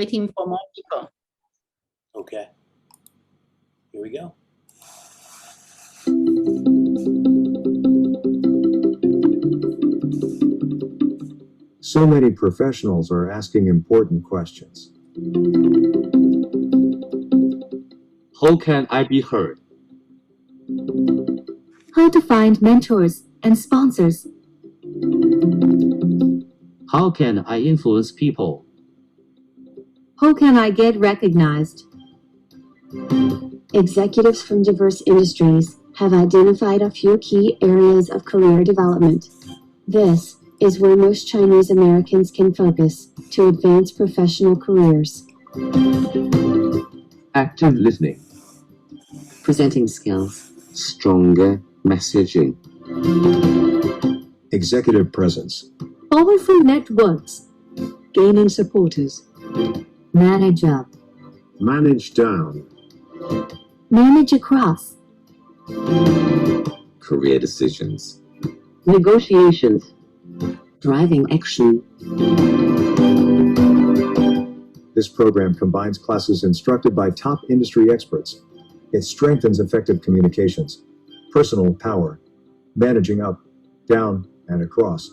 waiting for more people. Okay. Here we go. So many professionals are asking important questions. How can I be heard? How to find mentors and sponsors. How can I influence people? How can I get recognized? Executives from diverse industries have identified a few key areas of career development. This is where most Chinese Americans can focus to advance professional careers. Active listening. Presenting skills. Stronger messaging. Executive presence. Powerful networks. Gaining supporters. Manage up. Manage down. Manage across. Career decisions. Negotiations. Driving action. This program combines classes instructed by top industry experts. It strengthens effective communications, personal power, managing up, down, and across,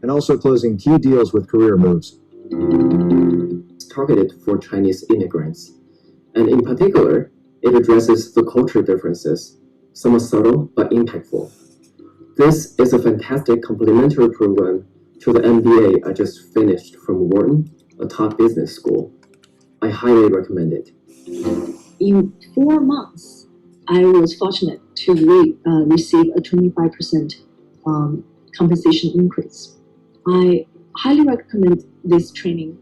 and also closing key deals with career moves. It's targeted for Chinese immigrants, and in particular, it addresses the culture differences, somewhat subtle but impactful. This is a fantastic complementary program to the MBA I just finished from Wharton, a top business school. I highly recommend it. In 4 months, I was fortunate to receive a 25% compensation increase. I highly recommend this training.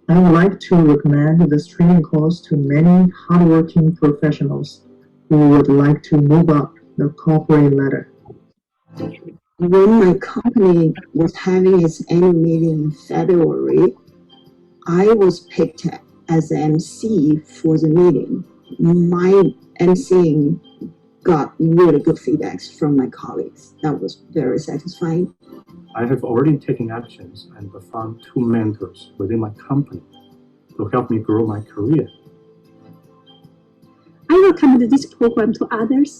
I would like to recommend this training course to many hardworking professionals who would like to move up the corporate ladder. When my company was having its annual meeting in February, I was picked as the MC for the meeting. My emceeing got really good feedbacks from my colleagues. That was very satisfying. I have already taken actions and found 2 mentors within my company to help me grow my career. I recommend this program to others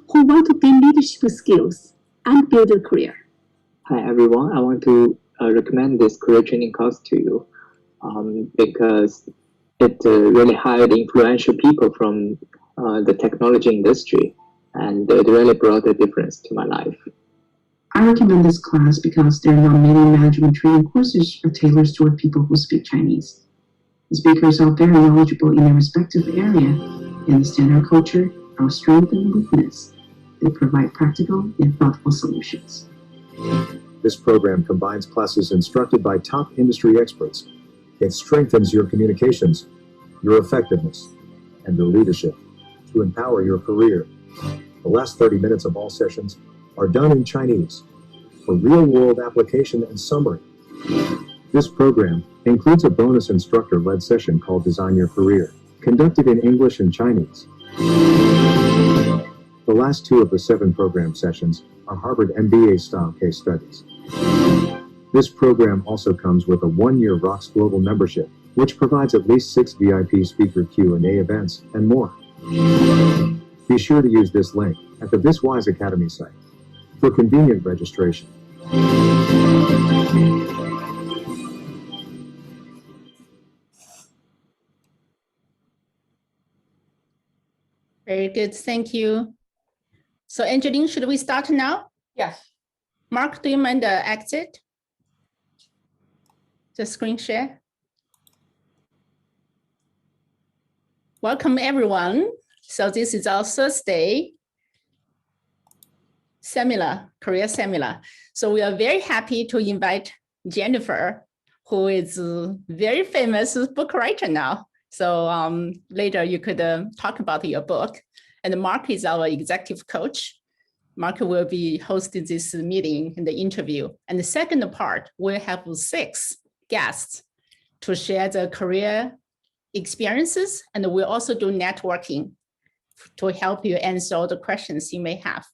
who want to gain leadership skills and build a career. Hi everyone, I want to recommend this career training course to you because it really hired influential people from the technology industry, and it really brought a difference to my life. I recommend this class because there are not many management training courses tailored toward people who speak Chinese. The speakers are very knowledgeable in their respective area. They understand our culture, our strength and weakness. They provide practical and thoughtful solutions. This program combines classes instructed by top industry experts. It strengthens your communications, your effectiveness, and your leadership to empower your career. The last 30 minutes of all sessions are done in Chinese for real-world application and summary. This program includes a bonus instructor-led session called Design Your Career, conducted in English and Chinese. The last 2 of the 7 program sessions are Harvard MBA-style case studies. This program also comes with a 1-year Rocks Global membership, which provides at least 6 VIP speaker Q&A events and more. Be sure to use this link at the This Wise Academy site for convenient registration. Very good, thank you. So Angeline, should we start now? Yes. Mark, do you mind the exit? The screen share. Welcome everyone. So this is our Thursday seminar, career seminar. So we are very happy to invite Jennifer, who is a very famous book writer now. So later you could talk about your book. And Mark is our executive coach. Mark will be hosting this meeting and the interview. And the second part, we'll have 6 guests to share their career experiences. And we'll also do networking to help you answer all the questions you may have.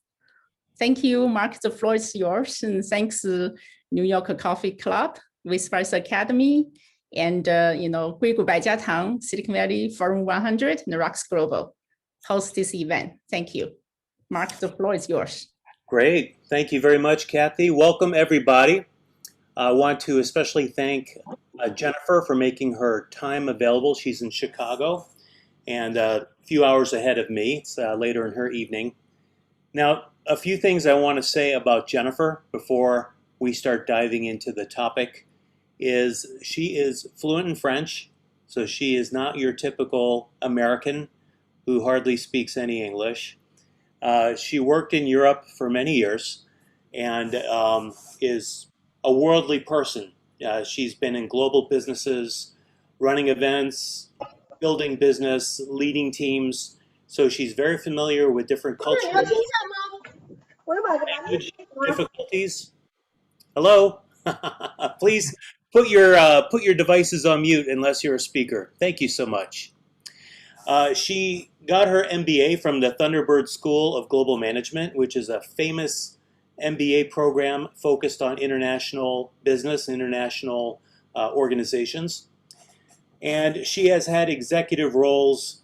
Thank you, Mark. The floor is yours. And thanks, New York Coffee Club, Whisper's Academy, and Gui百家堂, Silicon Valley Forum 100, and Rocks Global host this event. Thank you. Mark, the floor is yours. Great. Thank you very much, Kathy. Welcome, everybody. I want to especially thank Jennifer for making her time available. She's in Chicago and a few hours ahead of me. It's later in her evening. Now, a few things I want to say about Jennifer before we start diving into the topic is she is fluent in French, so she is not your typical American who hardly speaks any English. She worked in Europe for many years and is a worldly person. She's been in global businesses, running events, building business, leading teams. So she's very familiar with different cultures, language difficulties. Hello? Please put your devices on mute unless you're a speaker. Thank you so much. She got her MBA from the Thunderbird School of Global Management, which is a famous MBA program focused on international business, international organizations. And she has had executive roles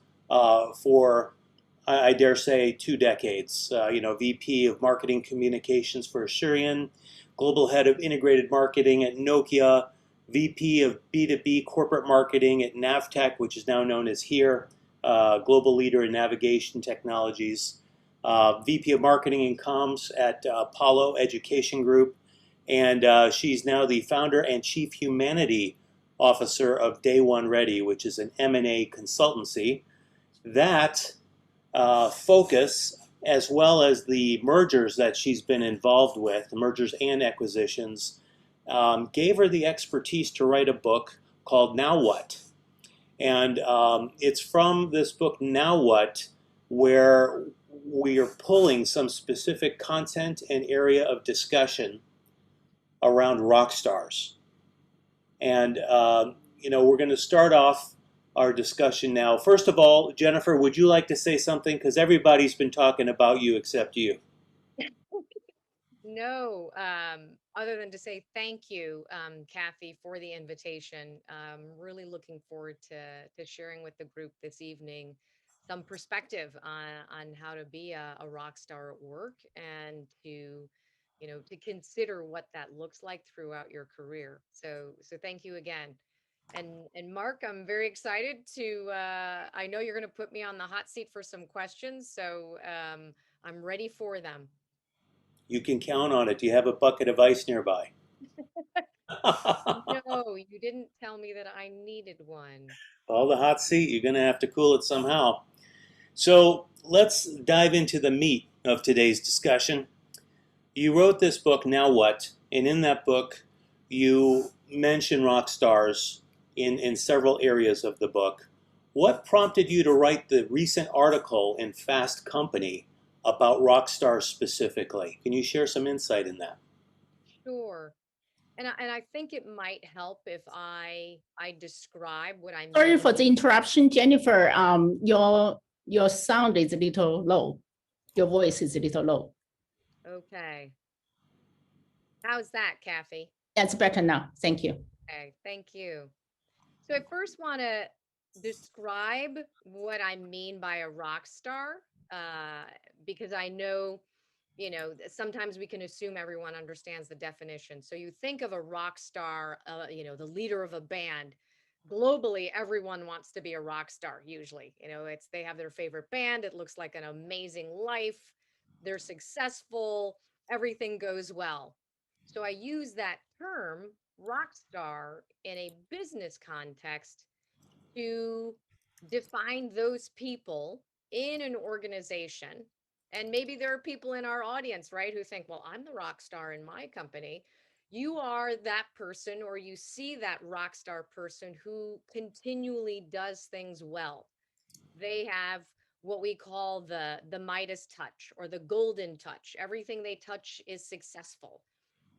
for, I dare say, 2 decades. VP of Marketing Communications for Asurion, Global Head of Integrated Marketing at Nokia, VP of B2B Corporate Marketing at Navtech, which is now known as HERE, global leader in navigation technologies, VP of Marketing and Comms at Apollo Education Group, and she's now the founder and Chief Humanity Officer of Day One Ready, which is an M&A consultancy. That focus, as well as the mergers that she's been involved with, the mergers and acquisitions, gave her the expertise to write a book called Now What? And it's from this book, Now What?, where we are pulling some specific content and area of discussion around rock stars. And, we're going to start off our discussion now. First of all, Jennifer, would you like to say something? Because everybody's been talking about you except you. No, other than to say thank you, Kathy, for the invitation. Really looking forward to sharing with the group this evening some perspective on how to be a rock star at work and to consider what that looks like throughout your career. So thank you again. And Mark, I'm very excited to, I know you're going to put me on the hot seat for some questions, so I'm ready for them. You can count on it. Do you have a bucket of ice nearby? No, you didn't tell me that I needed one. Well, the hot seat, you're going to have to cool it somehow. So let's dive into the meat of today's discussion. You wrote this book, Now What? And in that book, you mention rock stars in several areas of the book. What prompted you to write the recent article in Fast Company about rock stars specifically? Can you share some insight in that? Sure. And I think it might help if I describe what I mean. Sorry for the interruption, Jennifer. Your sound is a little low. Your voice is a little low. Okay. How's that, Kathy? That's better now. Thank you. Okay, thank you. So I first want to describe what I mean by a rock star, because I know, sometimes we can assume everyone understands the definition. So you think of a rock star, the leader of a band. Globally, everyone wants to be a rock star. Usually, they have their favorite band. It looks like an amazing life. They're successful. Everything goes well. So I use that term, rock star, in a business context to define those people in an organization. And maybe there are people in our audience, right, who think, well, I'm the rock star in my company. You are that person, or you see that rock star person who continually does things well. They have what we call the Midas touch or the golden touch. Everything they touch is successful.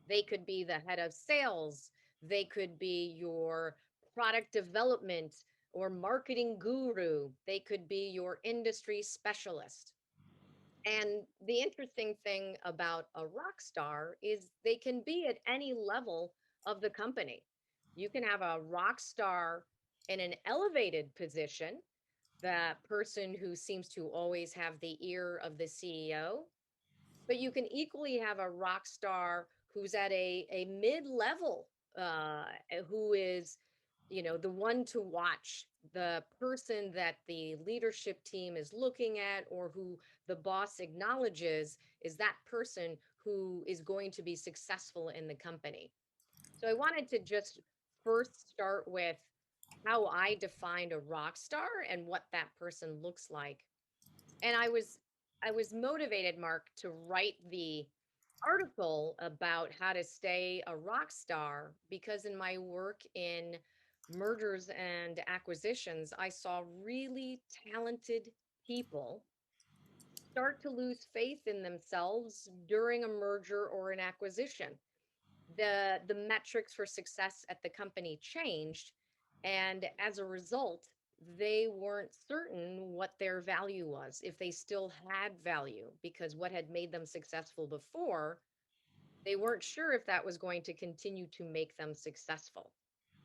They could be the head of sales. They could be your product development or marketing guru. They could be your industry specialist. And the interesting thing about a rock star is they can be at any level of the company. You can have a rock star in an elevated position, that person who seems to always have the ear of the CEO, but you can equally have a rock star who's at a mid-level, who is, the one to watch, the person that the leadership team is looking at, or who the boss acknowledges is that person who is going to be successful in the company. So I wanted to just first start with how I defined a rock star and what that person looks like. And I was motivated, Mark, to write the article about how to stay a rock star because in my work in mergers and acquisitions, I saw really talented people start to lose faith in themselves during a merger or an acquisition. The metrics for success at the company changed, and as a result, they weren't certain what their value was, if they still had value, because what had made them successful before, they weren't sure if that was going to continue to make them successful.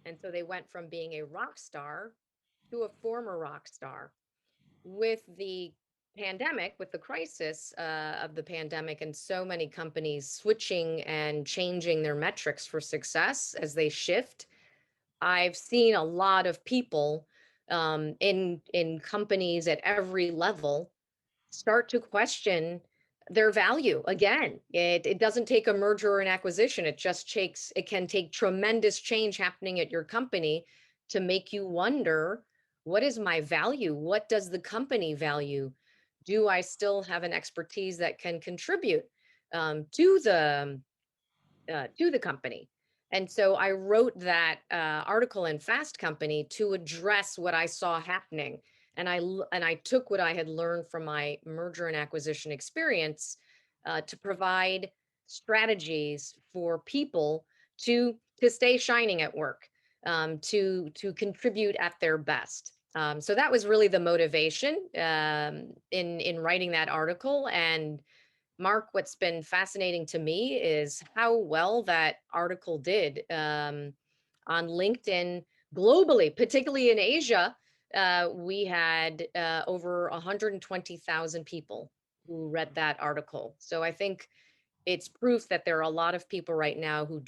And so they went from being a rock star to a former rock star. With the pandemic, with the crisis of the pandemic, and so many companies switching and changing their metrics for success as they shift, I've seen a lot of people in companies at every level start to question their value again. It doesn't take a merger or an acquisition. It can take tremendous change happening at your company to make you wonder, what is my value? What does the company value? Do I still have an expertise that can contribute to the company? And so I wrote that article in Fast Company to address what I saw happening. And I took what I had learned from my merger and acquisition experience to provide strategies for people to stay shining at work, to contribute at their best. So that was really the motivation in writing that article. And Mark, what's been fascinating to me is how well that article did on LinkedIn globally, particularly in Asia. We had over 120,000 people who read that article. So I think it's proof that there are a lot of people right now who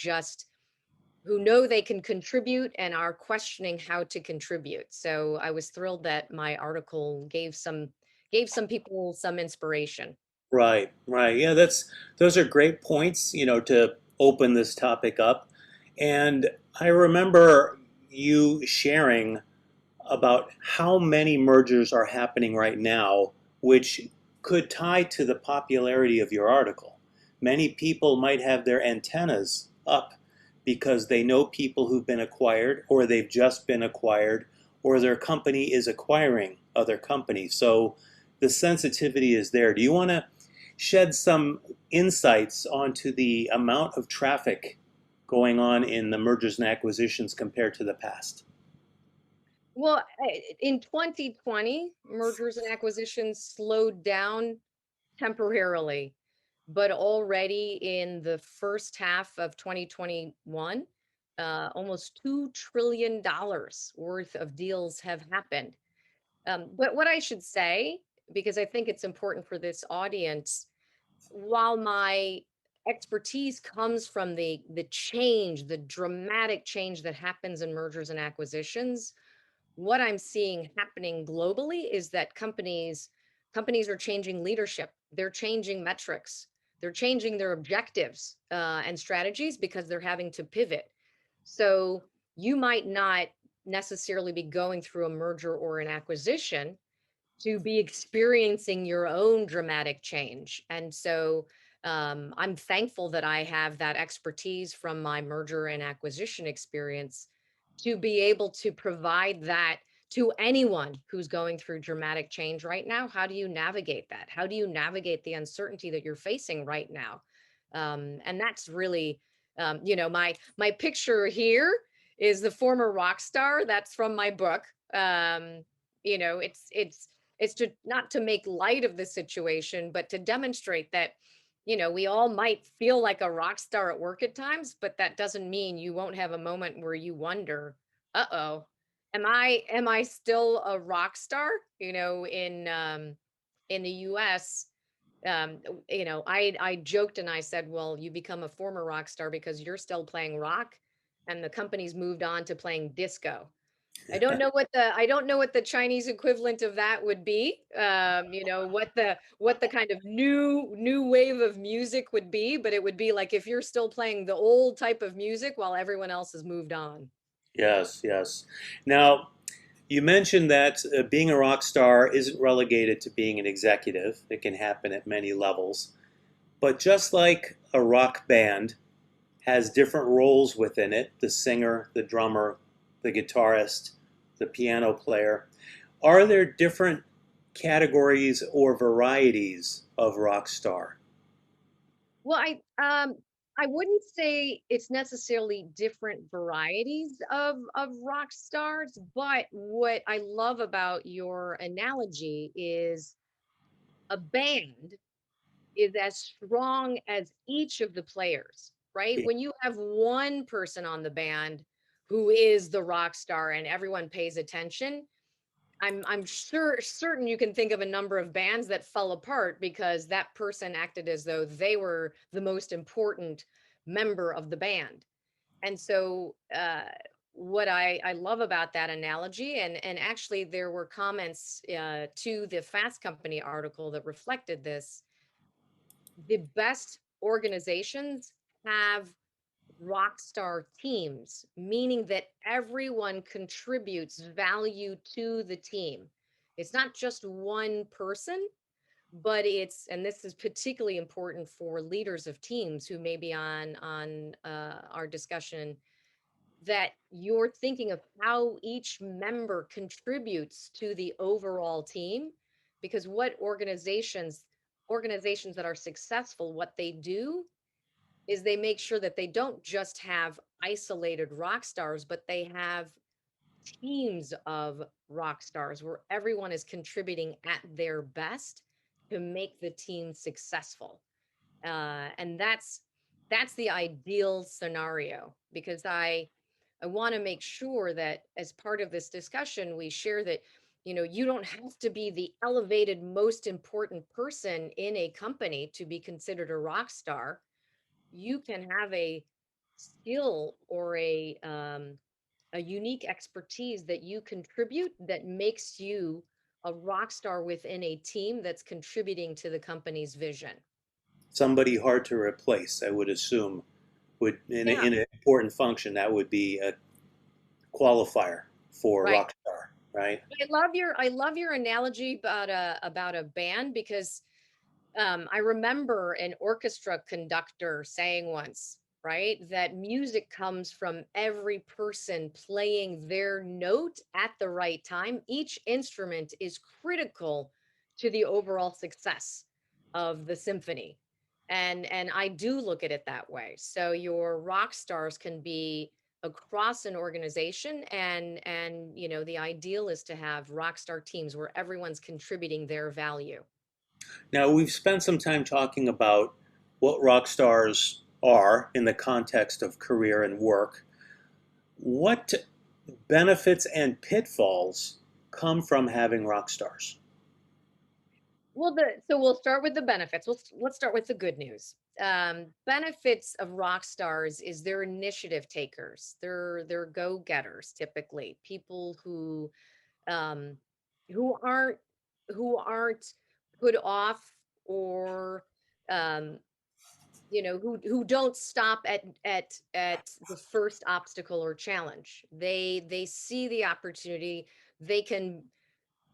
know they can contribute and are questioning how to contribute. So I was thrilled that my article gave some people some inspiration. Right. Yeah, those are great points, to open this topic up. And I remember you sharing about how many mergers are happening right now, which could tie to the popularity of your article. Many people might have their antennas up because they know people who've been acquired, or they've just been acquired, or their company is acquiring other companies. So the sensitivity is there. Do you want to shed some insights onto the amount of traffic going on in the mergers and acquisitions compared to the past? Well, in 2020, mergers and acquisitions slowed down temporarily, but already in the first half of 2021, almost $2 trillion worth of deals have happened. But what I should say, because I think it's important for this audience, while my expertise comes from the dramatic change that happens in mergers and acquisitions, what I'm seeing happening globally is that companies are changing leadership. They're changing metrics. They're changing their objectives and strategies because they're having to pivot. So you might not necessarily be going through a merger or an acquisition to be experiencing your own dramatic change. And so I'm thankful that I have that expertise from my merger and acquisition experience to be able to provide that to anyone who's going through dramatic change right now. How do you navigate that? How do you navigate the uncertainty that you're facing right now? And that's really, my picture here is the former rock star. That's from my book. It's not to make light of the situation, but to demonstrate that we all might feel like a rock star at work at times, but that doesn't mean you won't have a moment where you wonder, uh-oh, am I still a rock star? In the US, I joked and I said, well, you become a former rock star because you're still playing rock and the company's moved on to playing disco. I don't know what the Chinese equivalent of that would be. What the kind of new wave of music would be, but it would be like if you're still playing the old type of music while everyone else has moved on. Yes, yes. Now, you mentioned that being a rock star isn't relegated to being an executive. It can happen at many levels. But just like a rock band has different roles within it, the singer, the drummer, the guitarist, the piano player, are there different categories or varieties of rock star? Well, I wouldn't say it's necessarily different varieties of rock stars, but what I love about your analogy is a band is as strong as each of the players, right? When you have one person on the band who is the rock star and everyone pays attention, I'm certain you can think of a number of bands that fell apart because that person acted as though they were the most important member of the band. And so what I love about that analogy, and actually there were comments to the Fast Company article that reflected this, the best organizations have rock star teams, meaning that everyone contributes value to the team. It's not just one person, but and this is particularly important for leaders of teams who may be on our discussion, that you're thinking of how each member contributes to the overall team, because what organizations that are successful, what they do is they make sure that they don't just have isolated rock stars, but they have teams of rock stars where everyone is contributing at their best to make the team successful. And that's the ideal scenario, because I want to make sure that as part of this discussion, we share that, you don't have to be the elevated, most important person in a company to be considered a rock star. You can have a skill or a unique expertise that you contribute that makes you a rock star within a team that's contributing to the company's vision. Somebody hard to replace, I would assume, would in an important function, that would be a qualifier for Right. rock star, right? I love your analogy about a band, because I remember an orchestra conductor saying once, right, that music comes from every person playing their note at the right time. Each instrument is critical to the overall success of the symphony. And I do look at it that way. So your rock stars can be across an organization, and the ideal is to have rock star teams where everyone's contributing their value. Now, we've spent some time talking about what rock stars are in the context of career and work. What benefits and pitfalls come from having rock stars? Well, so we'll start with the benefits. Let's start with the good news. Benefits of rock stars is they're initiative takers. They're go-getters, typically people who um, who aren't put off, or who don't stop at the first obstacle or challenge. They see the opportunity. They can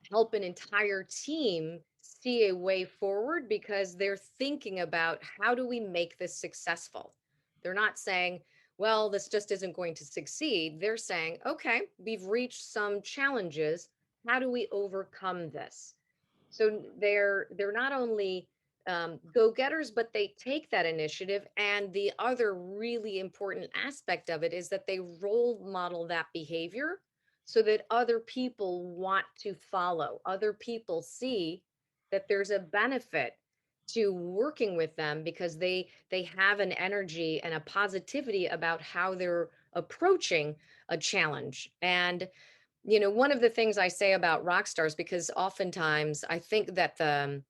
help an entire team see a way forward because they're thinking about, how do we make this successful? They're not saying, well, this just isn't going to succeed. They're saying, okay, we've reached some challenges. How do we overcome this? So they're not only go-getters, but they take that initiative. And the other really important aspect of it is that they role model that behavior so that other people want to follow. Other people see that there's a benefit to working with them because they have an energy and a positivity about how they're approaching a challenge. And one of the things I say about rock stars, because oftentimes I think that the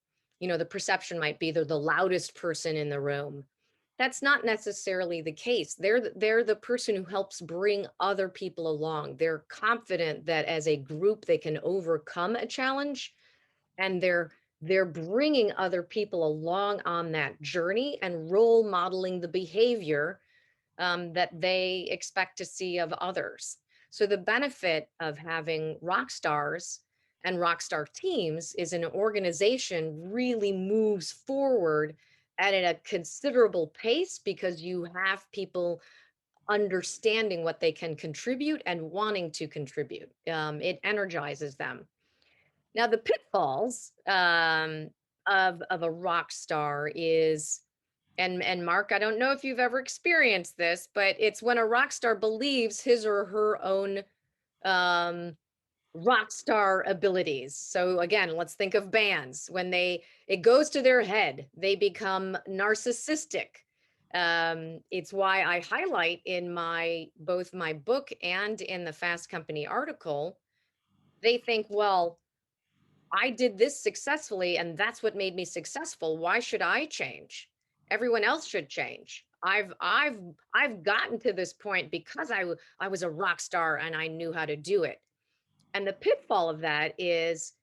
perception might be they're the loudest person in the room. That's not necessarily the case. They're the person who helps bring other people along. They're confident that as a group they can overcome a challenge, and they're bringing other people along on that journey and role modeling the behavior that they expect to see of others. So the benefit of having rock stars and rock star teams is an organization really moves forward at a considerable pace because you have people understanding what they can contribute and wanting to contribute. It energizes them. Now, the pitfalls of a rock star is, and Mark, I don't know if you've ever experienced this, but it's when a rock star believes his or her own rock star abilities. So again, let's think of bands. When it goes to their head, they become narcissistic. It's why I highlight in both my book and in the Fast Company article, they think, well, I did this successfully and that's what made me successful. Why should I change? Everyone else should change. I've gotten to this point because I was a rock star and I knew how to do it. And the pitfall of that is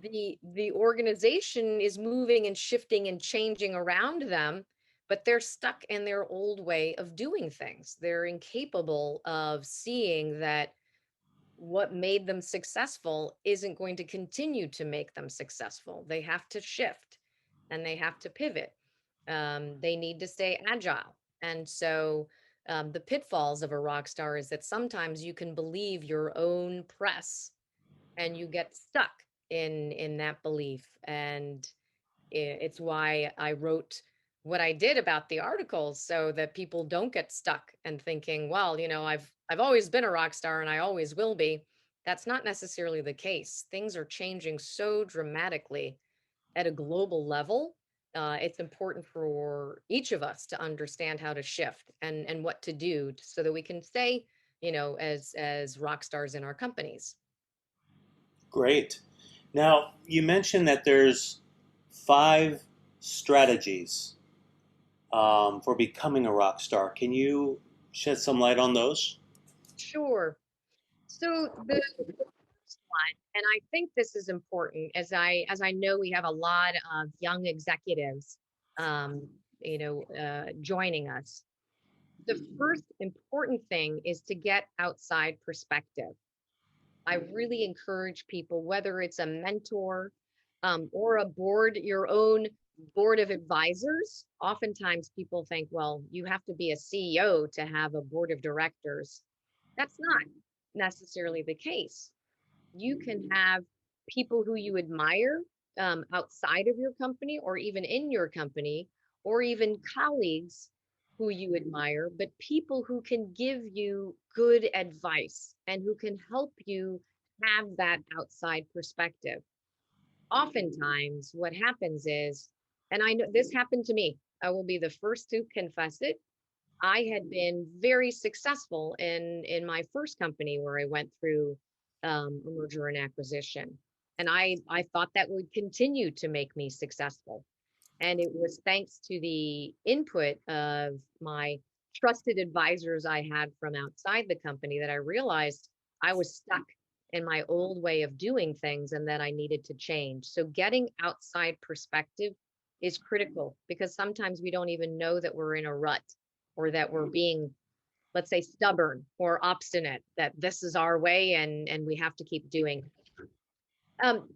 the organization is moving and shifting and changing around them, but they're stuck in their old way of doing things. They're incapable of seeing that what made them successful isn't going to continue to make them successful. They have to shift and they have to pivot. They need to stay agile. And so the pitfalls of a rock star is that sometimes you can believe your own press and you get stuck in that belief. And it's why I wrote what I did about the articles, so that people don't get stuck and thinking, well, I've always been a rock star and I always will be. That's not necessarily the case. Things are changing so dramatically at a global level. It's important for each of us to understand how to shift and what to do so that we can stay, as rock stars in our companies. Great. Now, you mentioned that there's 5 strategies for becoming a rock star. Can you shed some light on those? Sure. So the first one, and I think this is important, as I know we have a lot of young executives, joining us. The first important thing is to get outside perspective. I really encourage people, whether it's a mentor or your own board of advisors. Oftentimes people think, well, you have to be a CEO to have a board of directors. That's not necessarily the case. You can have people who you admire outside of your company or even in your company, or even colleagues who you admire, but people who can give you good advice and who can help you have that outside perspective. Oftentimes what happens is, and I know this happened to me, I will be the first to confess it. I had been very successful in my first company where I went through a merger and acquisition. And I thought that would continue to make me successful. And it was thanks to the input of my trusted advisors I had from outside the company that I realized I was stuck in my old way of doing things and that I needed to change. So getting outside perspective is critical, because sometimes we don't even know that we're in a rut, or that we're being, let's say, stubborn or obstinate, that this is our way and we have to keep doing. The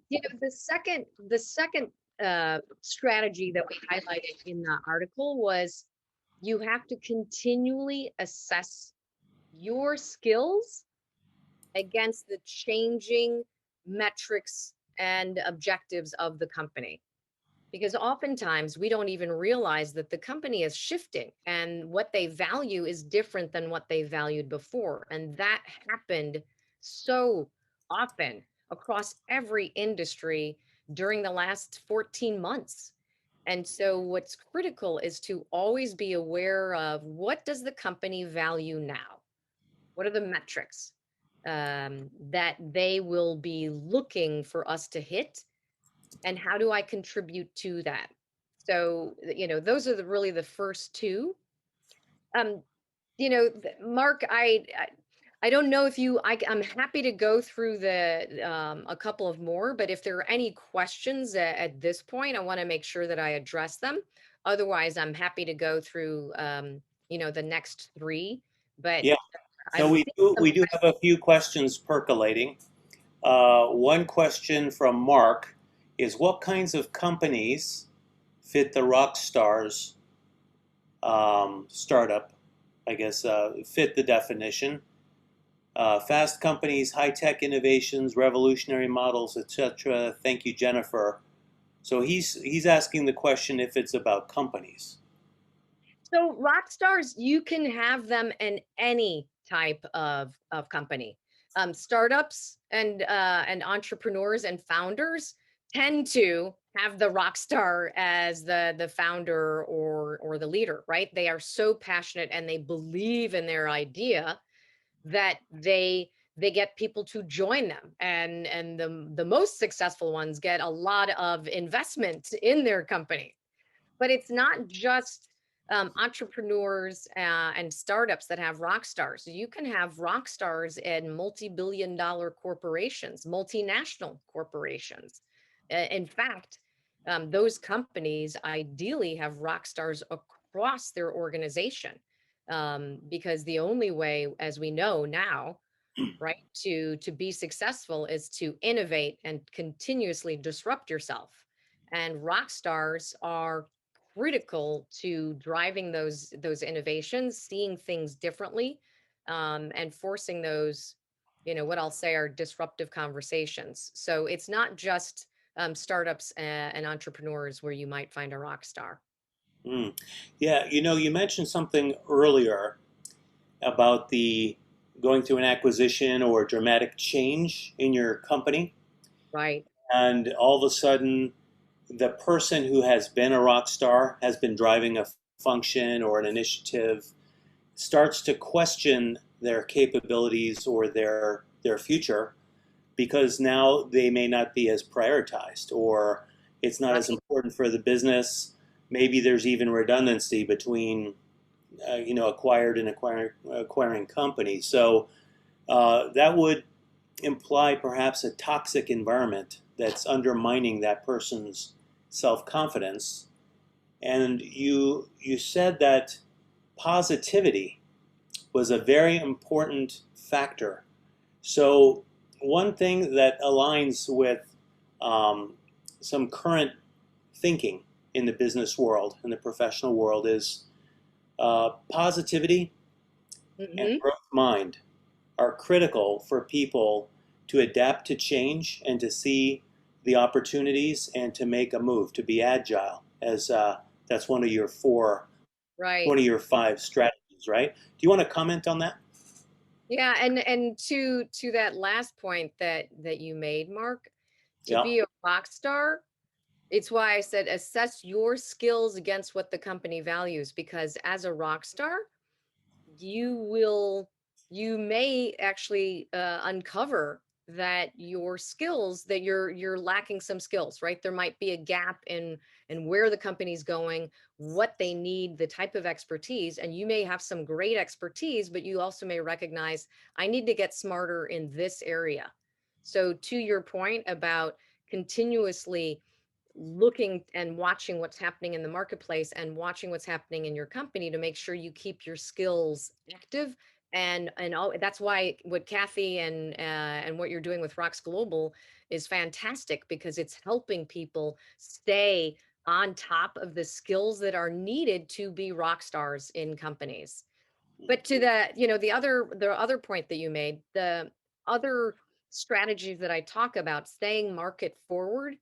second strategy that we highlighted in the article was you have to continually assess your skills against the changing metrics and objectives of the company. Because oftentimes we don't even realize that the company is shifting and what they value is different than what they valued before. And that happened so often across every industry during the last 14 months. And so what's critical is to always be aware of what does the company value now? What are the metrics that they will be looking for us to hit? And how do I contribute to that? So, those are really the first two. Mark, I don't know if I'm happy to go through a couple of more, but if there are any questions at this point, I want to make sure that I address them. Otherwise, I'm happy to go through, the next three. But Yeah. So we do have a few questions percolating. One question from Mark is, what kinds of companies fit the Rockstars startup? I guess fit the definition. Fast companies, high-tech innovations, revolutionary models, etc. Thank you, Jennifer. So he's asking the question if it's about companies. So rock stars, you can have them in any type of company. Startups and entrepreneurs and founders tend to have the rock star as the founder or the leader, right? They are so passionate and they believe in their idea that they get people to join them, and the most successful ones get a lot of investment in their company. But it's not just entrepreneurs and startups that have rock stars. You can have rock stars in multi-billion-dollar corporations, multinational corporations. In fact, those companies ideally have rock stars across their organization, because the only way, as we know now, right, to be successful is to innovate and continuously disrupt yourself. And rock stars are critical to driving those innovations, seeing things differently, and forcing those, what I'll say are disruptive conversations. So it's not just startups and entrepreneurs where you might find a rock star. Mm. Yeah, you mentioned something earlier about the going through an acquisition or a dramatic change in your company. Right. And all of a sudden, the person who has been a rock star, has been driving a function or an initiative, starts to question their capabilities or their future, because now they may not be as prioritized, or it's not as important for the business. Maybe there's even redundancy between acquired and acquiring companies. So that would imply perhaps a toxic environment that's undermining that person's self-confidence. And you said that positivity was a very important factor. So one thing that aligns with some current thinking in the business world, in the professional world, is positivity and growth mind are critical for people to adapt to change and to see the opportunities and to make a move, to be agile, as that's one of your one of your 5 strategies, right? Do you want to comment on that? Yeah, and to that last point that you made, Mark, to be a rock star, it's why I said assess your skills against what the company values, because as a rock star, you may actually uncover that your skills, that you're lacking some skills, right? There might be a gap in where the company's going, what they need, the type of expertise, and you may have some great expertise, but you also may recognize, I need to get smarter in this area. So to your point about continuously looking and watching what's happening in the marketplace and watching what's happening in your company to make sure you keep your skills active, and that's why what Kathy and what you're doing with Rocks Global is fantastic, because it's helping people stay on top of the skills that are needed to be rock stars in companies. But to the other point that you made, the other strategies that I talk about, staying market forward,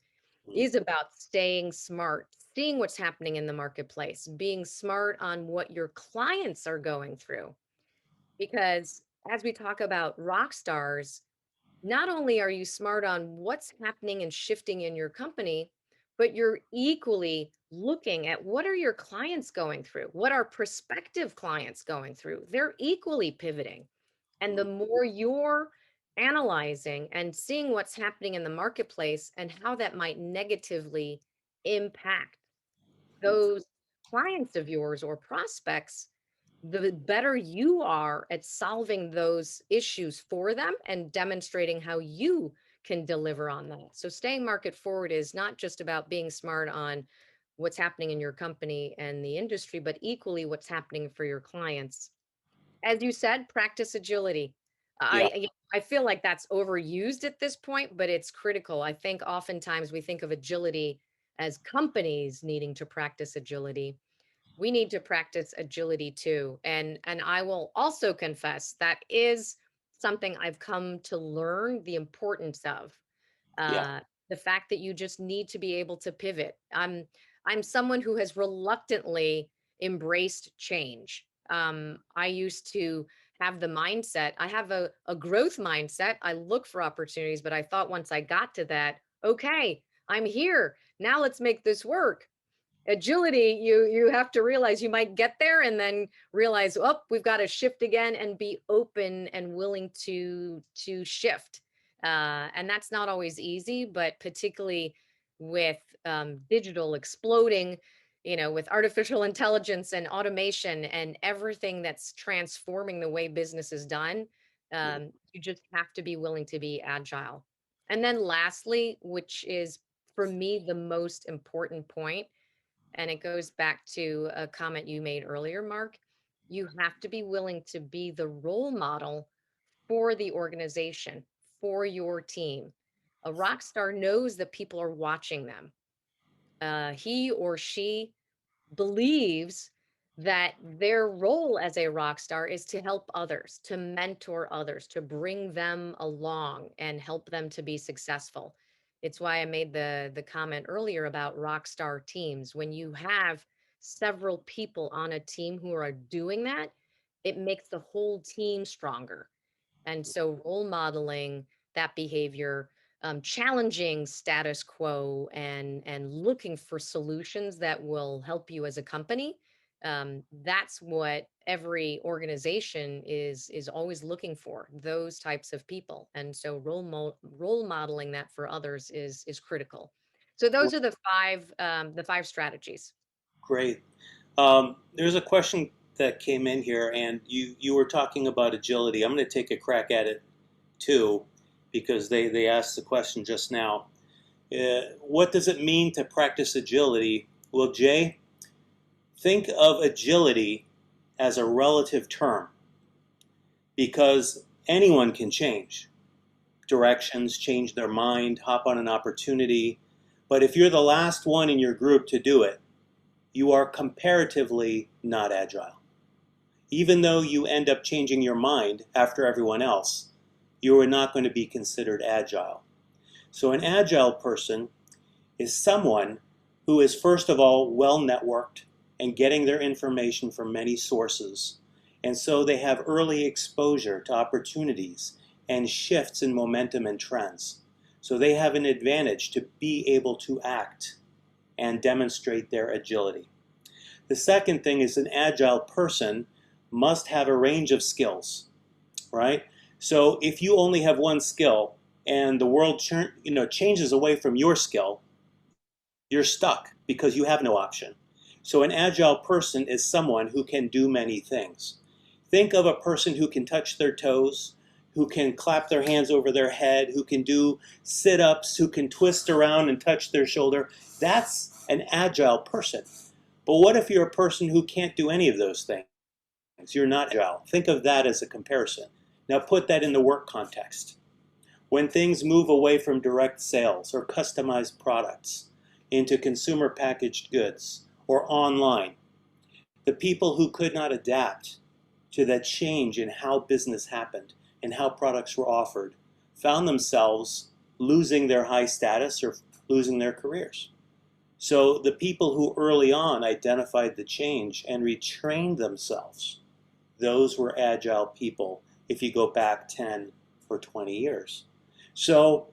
is about staying smart, seeing what's happening in the marketplace, being smart on what your clients are going through. Because as we talk about rock stars, not only are you smart on what's happening and shifting in your company, but you're equally looking at what are your clients going through? What are prospective clients going through? They're equally pivoting. And the more you're analyzing and seeing what's happening in the marketplace and how that might negatively impact those clients of yours or prospects, the better you are at solving those issues for them and demonstrating how you can deliver on that. So staying market forward is not just about being smart on what's happening in your company and the industry, but equally what's happening for your clients. As you said, practice agility. I feel like that's overused at this point, but it's critical. I think oftentimes we think of agility as companies needing to practice agility. We need to practice agility too. And I will also confess that is something I've come to learn the importance of. The fact that you just need to be able to pivot. I'm someone who has reluctantly embraced change. I used to have the mindset, I have a growth mindset. I look for opportunities, but I thought once I got to that, okay, I'm here. Now let's make this work. Agility, you have to realize you might get there and then realize, oh, we've got to shift again and be open and willing to shift. And that's not always easy, but particularly with digital exploding, with artificial intelligence and automation and everything that's transforming the way business is done, you just have to be willing to be agile. And then lastly, which is for me the most important point, and it goes back to a comment you made earlier, Mark, you have to be willing to be the role model for the organization, for your team. A rock star knows that people are watching them. He or she believes that their role as a rock star is to help others, to mentor others, to bring them along and help them to be successful. It's why I made the comment earlier about rock star teams. When you have several people on a team who are doing that, it makes the whole team stronger. And so role modeling that behavior, challenging status quo and looking for solutions that will help you as a company, that's what every organization is always looking for, those types of people. And so role modeling that for others is critical. So those are the five strategies. Great. There's a question that came in here, and you were talking about agility. I'm going to take a crack at it too, because they asked the question just now. What does it mean to practice agility? Well, Jay, think of agility as a relative term, because anyone can change directions, change their mind, hop on an opportunity. But if you're the last one in your group to do it, you are comparatively not agile. Even though you end up changing your mind after everyone else, you are not going to be considered agile. So an agile person is someone who is, first of all, well networked and getting their information from many sources. And so they have early exposure to opportunities and shifts in momentum and trends. So they have an advantage to be able to act and demonstrate their agility. The second thing is an agile person must have a range of skills, right? So if you only have one skill and the world changes away from your skill, you're stuck because you have no option. So an agile person is someone who can do many things. Think of a person who can touch their toes, who can clap their hands over their head, who can do sit-ups, who can twist around and touch their shoulder. That's an agile person. But what if you're a person who can't do any of those things? You're not agile. Think of that as a comparison. Now put that in the work context. When things move away from direct sales or customized products into consumer packaged goods or online, the people who could not adapt to that change in how business happened and how products were offered found themselves losing their high status or losing their careers. So the people who early on identified the change and retrained themselves, those were agile people if you go back 10 or 20 years. So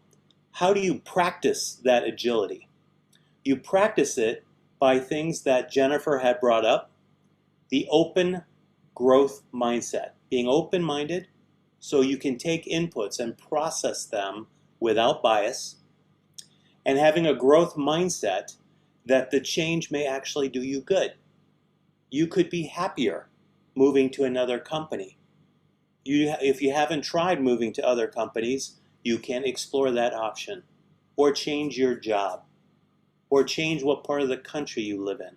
how do you practice that agility? You practice it by things that Jennifer had brought up. The open growth mindset, being open-minded so you can take inputs and process them without bias, and having a growth mindset that the change may actually do you good. You could be happier moving to another company. If you haven't tried moving to other companies, you can explore that option, or change your job, or change what part of the country you live in.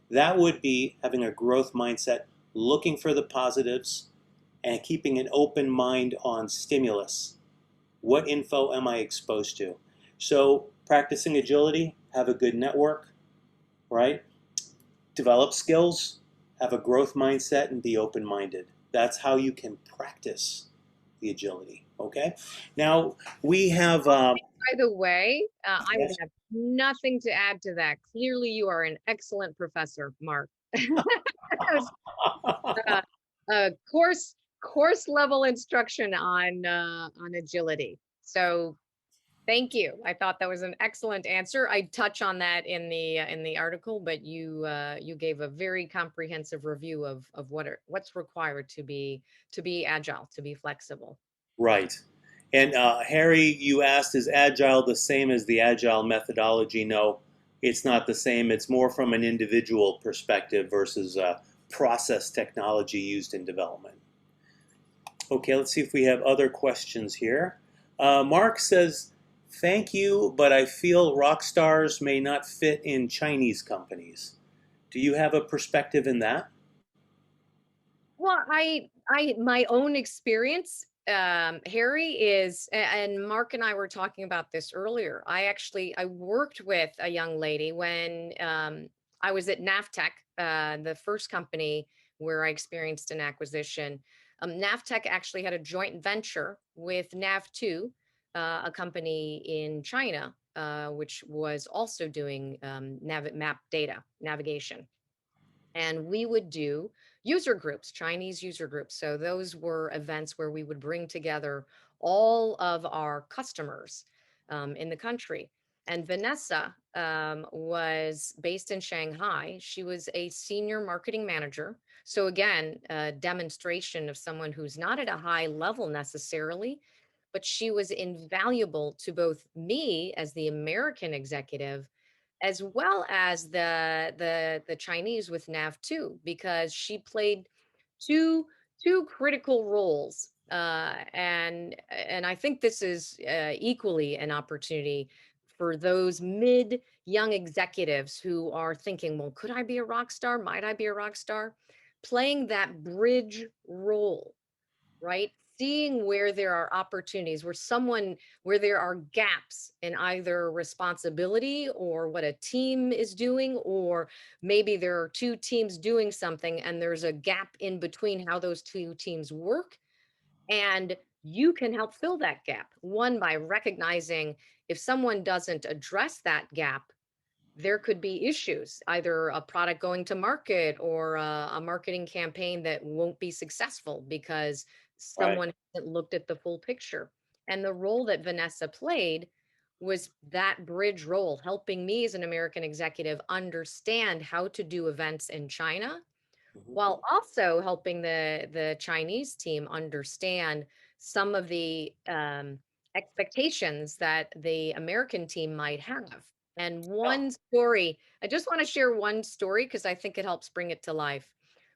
That would be having a growth mindset, looking for the positives, and keeping an open mind on stimulus. What info am I exposed to? So practicing agility, have a good network, right? Develop skills, have a growth mindset, and be open-minded. That's how you can practice the agility, okay? Now, we have... By the way, I yes? would have nothing to add to that. Clearly, you are an excellent professor, Mark. Course level instruction on agility. So thank you. I thought that was an excellent answer. I touch on that in the article, but you gave a very comprehensive review of what's required to be agile, to be flexible. Right. And Harry, you asked, is Agile the same as the Agile methodology? No, it's not the same. It's more from an individual perspective versus process technology used in development. Okay, let's see if we have other questions here. Mark says, thank you, but I feel rock stars may not fit in Chinese companies. Do you have a perspective in that? Well, my own experience, Harry, is, and Mark and I were talking about this earlier. I worked with a young lady when I was at Navtech, the first company where I experienced an acquisition. Navtech actually had a joint venture with Nav2, a company in China, which was also doing map data navigation. And we would do user groups, Chinese user groups. So those were events where we would bring together all of our customers in the country. And Vanessa was based in Shanghai. She was a senior marketing manager. So again, a demonstration of someone who's not at a high level necessarily, but she was invaluable to both me as the American executive, as well as the Chinese with Nav2, because she played two critical roles. And I think this is equally an opportunity for those young executives who are thinking, well, could I be a rock star? Might I be a rock star? Playing that bridge role, right? Seeing where there are opportunities, where there are gaps in either responsibility or what a team is doing, or maybe there are two teams doing something and there's a gap in between how those two teams work. And you can help fill that gap. One, by recognizing if someone doesn't address that gap, there could be issues, either a product going to market or a marketing campaign that won't be successful because someone hasn't looked at the full picture. And the role that Vanessa played was that bridge role, helping me as an American executive understand how to do events in China, while also helping the Chinese team understand some of the expectations that the American team might have. And one story, I just want to share one story because I think it helps bring it to life.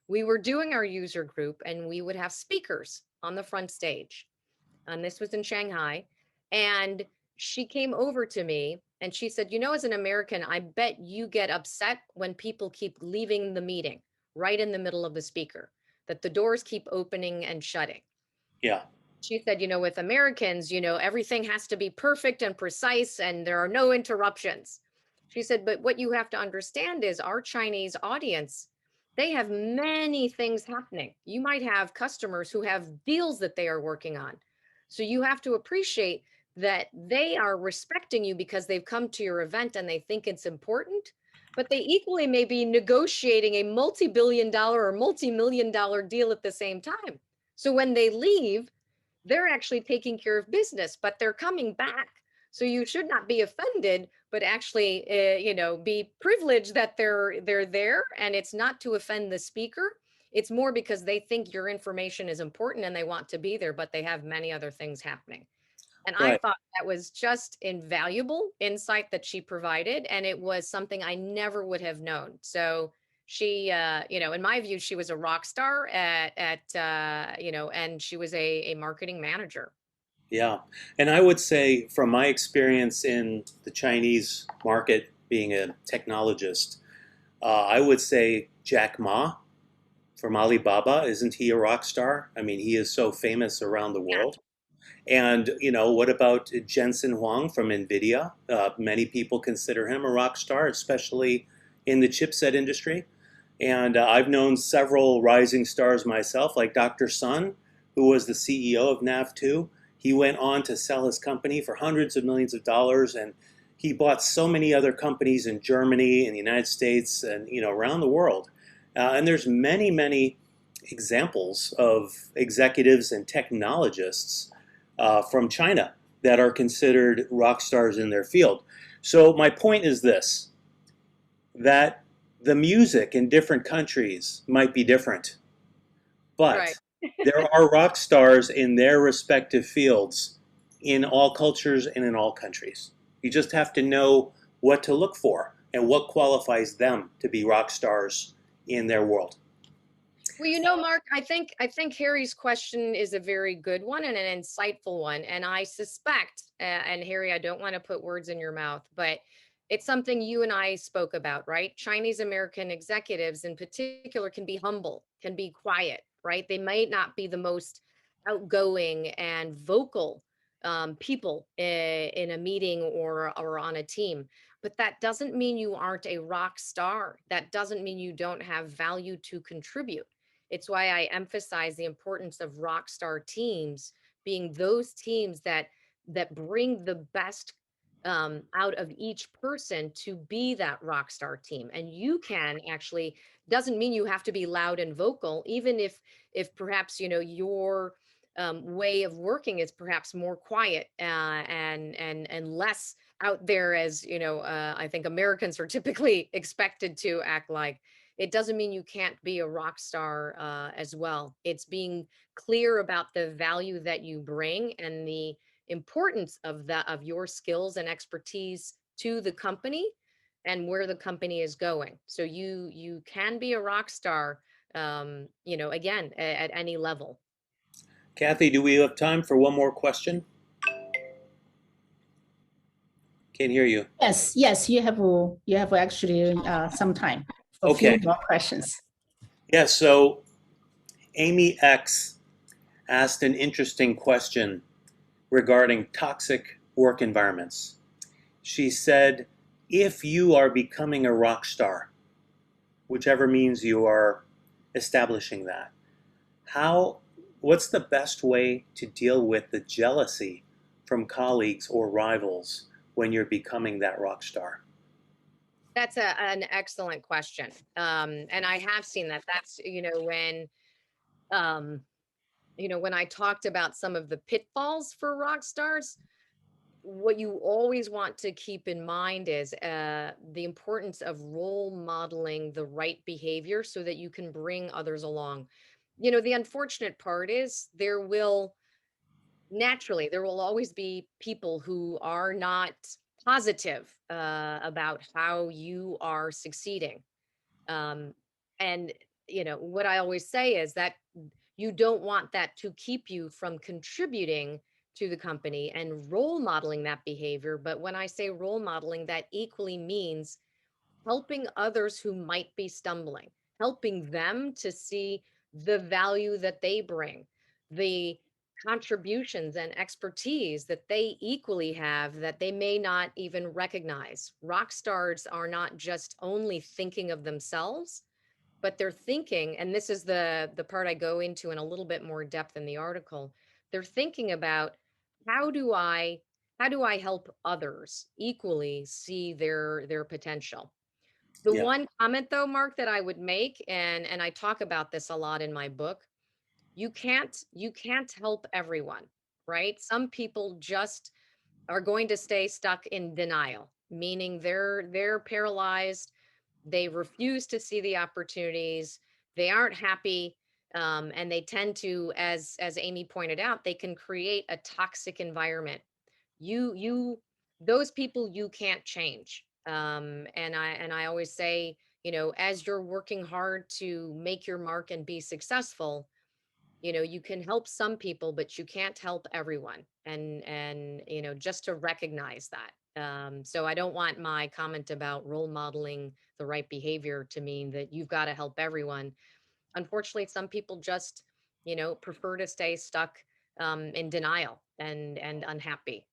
We were doing our user group and we would have speakers on the front stage. And this was in Shanghai. And she came over to me and she said, you know, as an American, I bet you get upset when people keep leaving the meeting right in the middle of the speaker, that the doors keep opening and shutting. Yeah. She said, you know, with Americans, you know, everything has to be perfect and precise and there are no interruptions. She said, but what you have to understand is our Chinese audience, they have many things happening. You might have customers who have deals that they are working on. So you have to appreciate that they are respecting you because they've come to your event and they think it's important, but they equally may be negotiating a multi-billion-dollar or multi-million-dollar deal at the same time. So when they leave, they're actually taking care of business, but they're coming back. So you should not be offended but actually, be privileged that they're there. And it's not to offend the speaker. It's more because they think your information is important and they want to be there, but they have many other things happening. And I Right. thought that was just invaluable insight that she provided. And it was something I never would have known. So she, in my view, she was a rock star and she was a marketing manager. Yeah. And I would say, from my experience in the Chinese market, being a technologist, I would say Jack Ma from Alibaba. Isn't he a rock star? I mean, he is so famous around the world. And, what about Jensen Huang from NVIDIA? Many people consider him a rock star, especially in the chipset industry. And I've known several rising stars myself, like Dr. Sun, who was the CEO of Nav2. He went on to sell his company for hundreds of millions of dollars, and he bought so many other companies in Germany, in the United States, and around the world. And there's many, many examples of executives and technologists from China that are considered rock stars in their field. So my point is this, that the music in different countries might be different, but Right. there are rock stars in their respective fields in all cultures and in all countries. You just have to know what to look for and what qualifies them to be rock stars in their world. Well, Mark, I think Harry's question is a very good one and an insightful one. And I suspect, and Harry, I don't want to put words in your mouth, but it's something you and I spoke about, right? Chinese American executives in particular can be humble, can be quiet, right? They might not be the most outgoing and vocal people in a meeting or on a team. But that doesn't mean you aren't a rock star. That doesn't mean you don't have value to contribute. It's why I emphasize the importance of rock star teams being those teams that bring the best out of each person to be that rock star team. And you can actually, doesn't mean you have to be loud and vocal, even if perhaps your way of working is perhaps more quiet and less out there, as I think Americans are typically expected to act like. It doesn't mean you can't be a rock star as well. It's being clear about the value that you bring and the importance of your skills and expertise to the company and where the company is going. So you can be a rock star, again, at any level. Kathy, do we have time for one more question? Can't hear you. Yes, you have actually some time for a few more questions. Yeah, so Amy X asked an interesting question regarding toxic work environments. She said, if you are becoming a rock star, whichever means you are establishing that, what's the best way to deal with the jealousy from colleagues or rivals when you're becoming that rock star? That's an excellent question. And I have seen that. That's, when I talked about some of the pitfalls for rock stars, what you always want to keep in mind is the importance of role modeling the right behavior so that you can bring others along. The unfortunate part is there will always be people who are not positive about how you are succeeding. And, what I always say is that you don't want that to keep you from contributing to the company and role modeling that behavior. But when I say role modeling, that equally means helping others who might be stumbling, helping them to see the value that they bring, the contributions and expertise that they equally have that they may not even recognize. Rock stars are not just only thinking of themselves, but they're thinking, and this is the part I go into in a little bit more depth in the article, they're thinking about how do I help others equally see their potential. The one comment though, Mark, that I would make, and I talk about this a lot in my book, you can't help everyone, right? Some people just are going to stay stuck in denial. meaning they're paralyzed. They refuse to see the opportunities. They aren't happy. And they tend to, as Amy pointed out, they can create a toxic environment. Those people you can't change. And I always say, as you're working hard to make your mark and be successful, you can help some people, but you can't help everyone. And just to recognize that. So I don't want my comment about role modeling the right behavior to mean that you've got to help everyone. Unfortunately, some people just, prefer to stay stuck in denial and unhappy.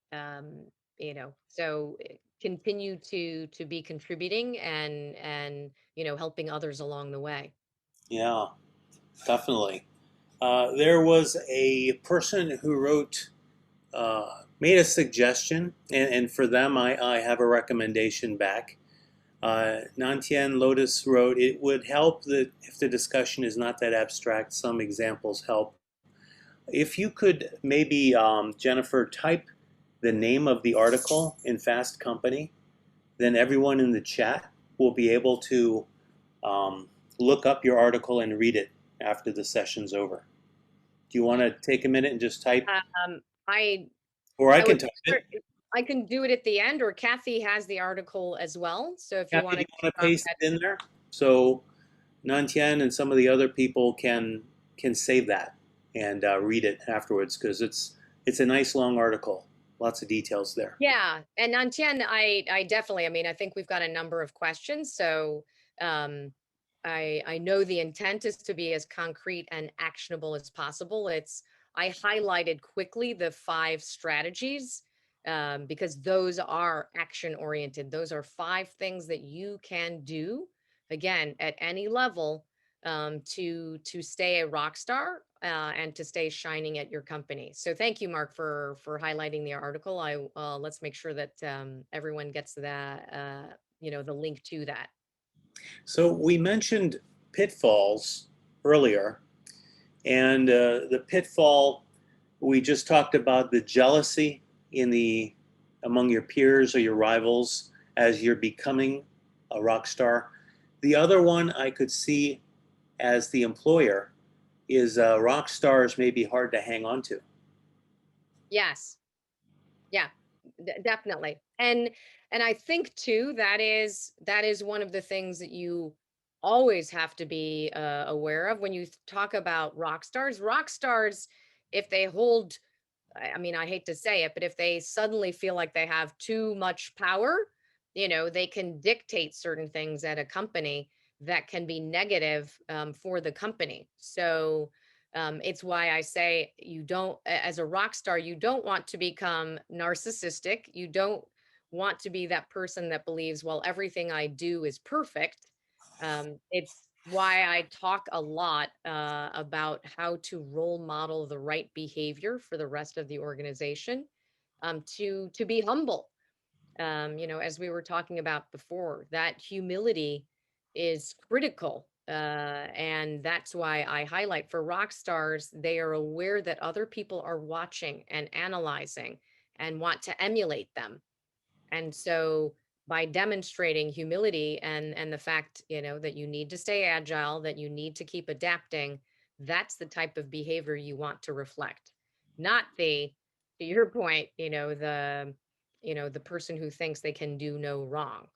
So continue to be contributing and helping others along the way. Yeah, definitely. There was a person who made a suggestion, and for them, I have a recommendation back. Nantien Lotus wrote, it would help that if the discussion is not that abstract, some examples help. If you could maybe, Jennifer, type the name of the article in Fast Company, then everyone in the chat will be able to look up your article and read it after the session's over. Do you want to take a minute and just type? I can type it. I can do it at the end, or Kathy has the article as well. So if you want to paste it in there, so Nantien and some of the other people can save that and read it afterwards, because it's a nice long article, lots of details there. Yeah, and Nantien, I definitely. I think we've got a number of questions, so I know the intent is to be as concrete and actionable as possible. I highlighted quickly the 5 strategies. Because those are action oriented. Those are 5 things that you can do, again, at any level, to stay a rock star and to stay shining at your company. So thank you, Mark, for highlighting the article. Let's make sure that everyone gets that, the link to that. So we mentioned pitfalls earlier, and the pitfall, we just talked about the jealousy among your peers or your rivals as you're becoming a rock star. The other one I could see as the employer is rock stars may be hard to hang on to. Yes. Yeah, definitely. And I think too, that is one of the things that you always have to be aware of when you talk about rock stars. Rock stars, if they hold, I hate to say it, but if they suddenly feel like they have too much power, they can dictate certain things at a company that can be negative for the company. So it's why I say as a rock star, you don't want to become narcissistic. You don't want to be that person that believes, well, everything I do is perfect. It's why I talk a lot about how to role model the right behavior for the rest of the organization, to be humble. As we were talking about before, that humility is critical. And that's why I highlight for rock stars, they are aware that other people are watching and analyzing and want to emulate them. And so by demonstrating humility and the fact, that you need to stay agile, that you need to keep adapting, that's the type of behavior you want to reflect. Not to your point, the person who thinks they can do no wrong.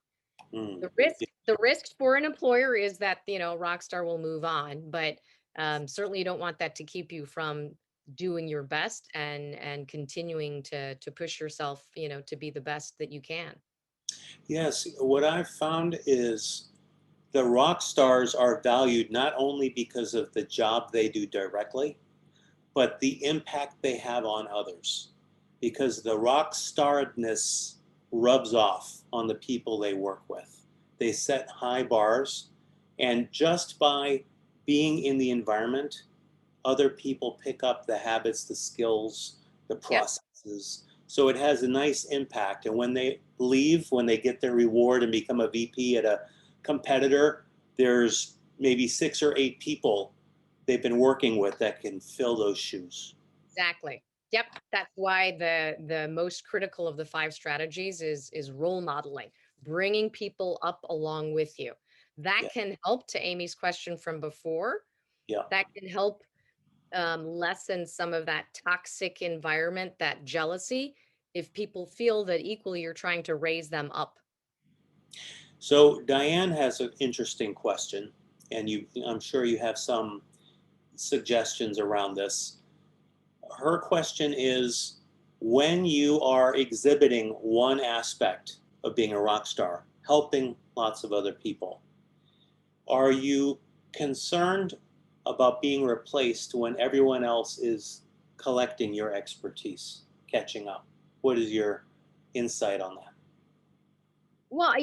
The risk for an employer is that, Rockstar will move on, but certainly you don't want that to keep you from doing your best and continuing to push yourself, to be the best that you can. Yes, what I've found is the rock stars are valued not only because of the job they do directly, but the impact they have on others. Because the rock starness rubs off on the people they work with. They set high bars, and just by being in the environment, other people pick up the habits, the skills, the processes. So it has a nice impact. And when they leave, when they get their reward and become a VP at a competitor, there's maybe 6 or 8 people they've been working with that can fill those shoes. Exactly. Yep, that's why the most critical of the 5 strategies is role modeling, bringing people up along with you. That can help, to Amy's question from before. Yeah. That can help lessen some of that toxic environment, that jealousy, if people feel that equally you're trying to raise them up. So Diane has an interesting question, and I'm sure you have some suggestions around this. Her question is, when you are exhibiting one aspect of being a rock star, helping lots of other people, are you concerned about being replaced when everyone else is collecting your expertise, catching up? What is your insight on that? Well,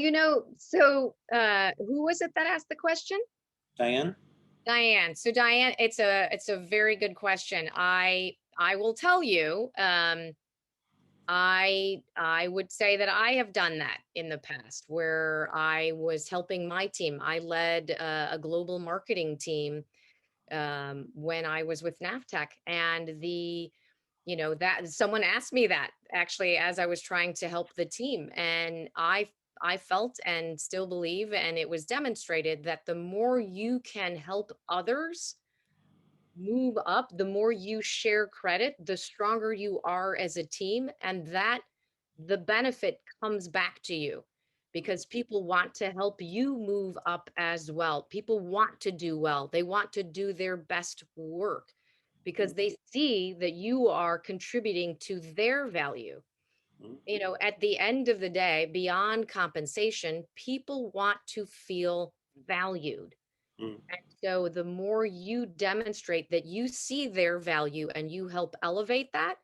so who was it that asked the question? Diane? Diane. So Diane, it's a very good question. I will tell you, I would say that I have done that in the past, where I was helping my team. I led a global marketing team when I was with NAVTech, and that someone asked me that actually as I was trying to help the team, and I felt and still believe, and it was demonstrated, that the more you can help others move up, the more you share credit, the stronger you are as a team, and that the benefit comes back to you, because people want to help you move up as well. People want to do well. They want to do their best work because they see that you are contributing to their value. At the end of the day, beyond compensation, people want to feel valued. And so the more you demonstrate that you see their value and you help elevate that,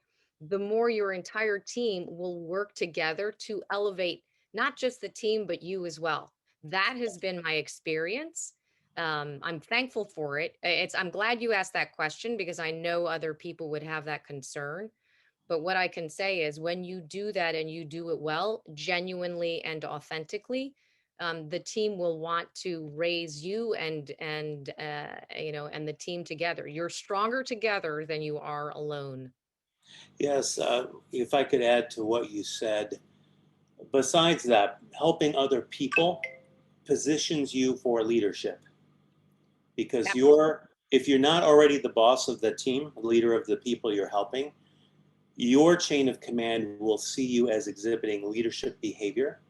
the more your entire team will work together to elevate not just the team, but you as well. That has been my experience. I'm thankful for it. I'm glad you asked that question, because I know other people would have that concern. But what I can say is, when you do that and you do it well, genuinely and authentically, the team will want to raise you and the team together. You're stronger together than you are alone. Yes, if I could add to what you said, besides that, helping other people positions you for leadership, because if you're not already the boss of the team, leader of the people you're helping, your chain of command will see you as exhibiting leadership behavior.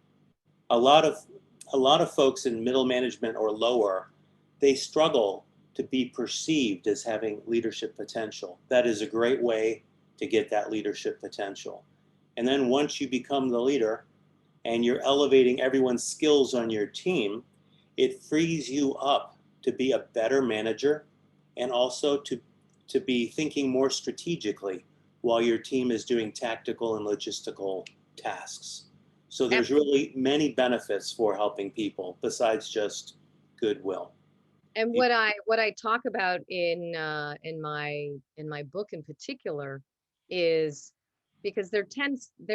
A lot of folks in middle management or lower, they struggle to be perceived as having leadership potential. That is a great way to get that leadership potential. And then once you become the leader and you're elevating everyone's skills on your team, it frees you up to be a better manager, and also to be thinking more strategically while your team is doing tactical and logistical tasks. So there's really many benefits for helping people besides just goodwill. And what I talk about in my book in particular is, because there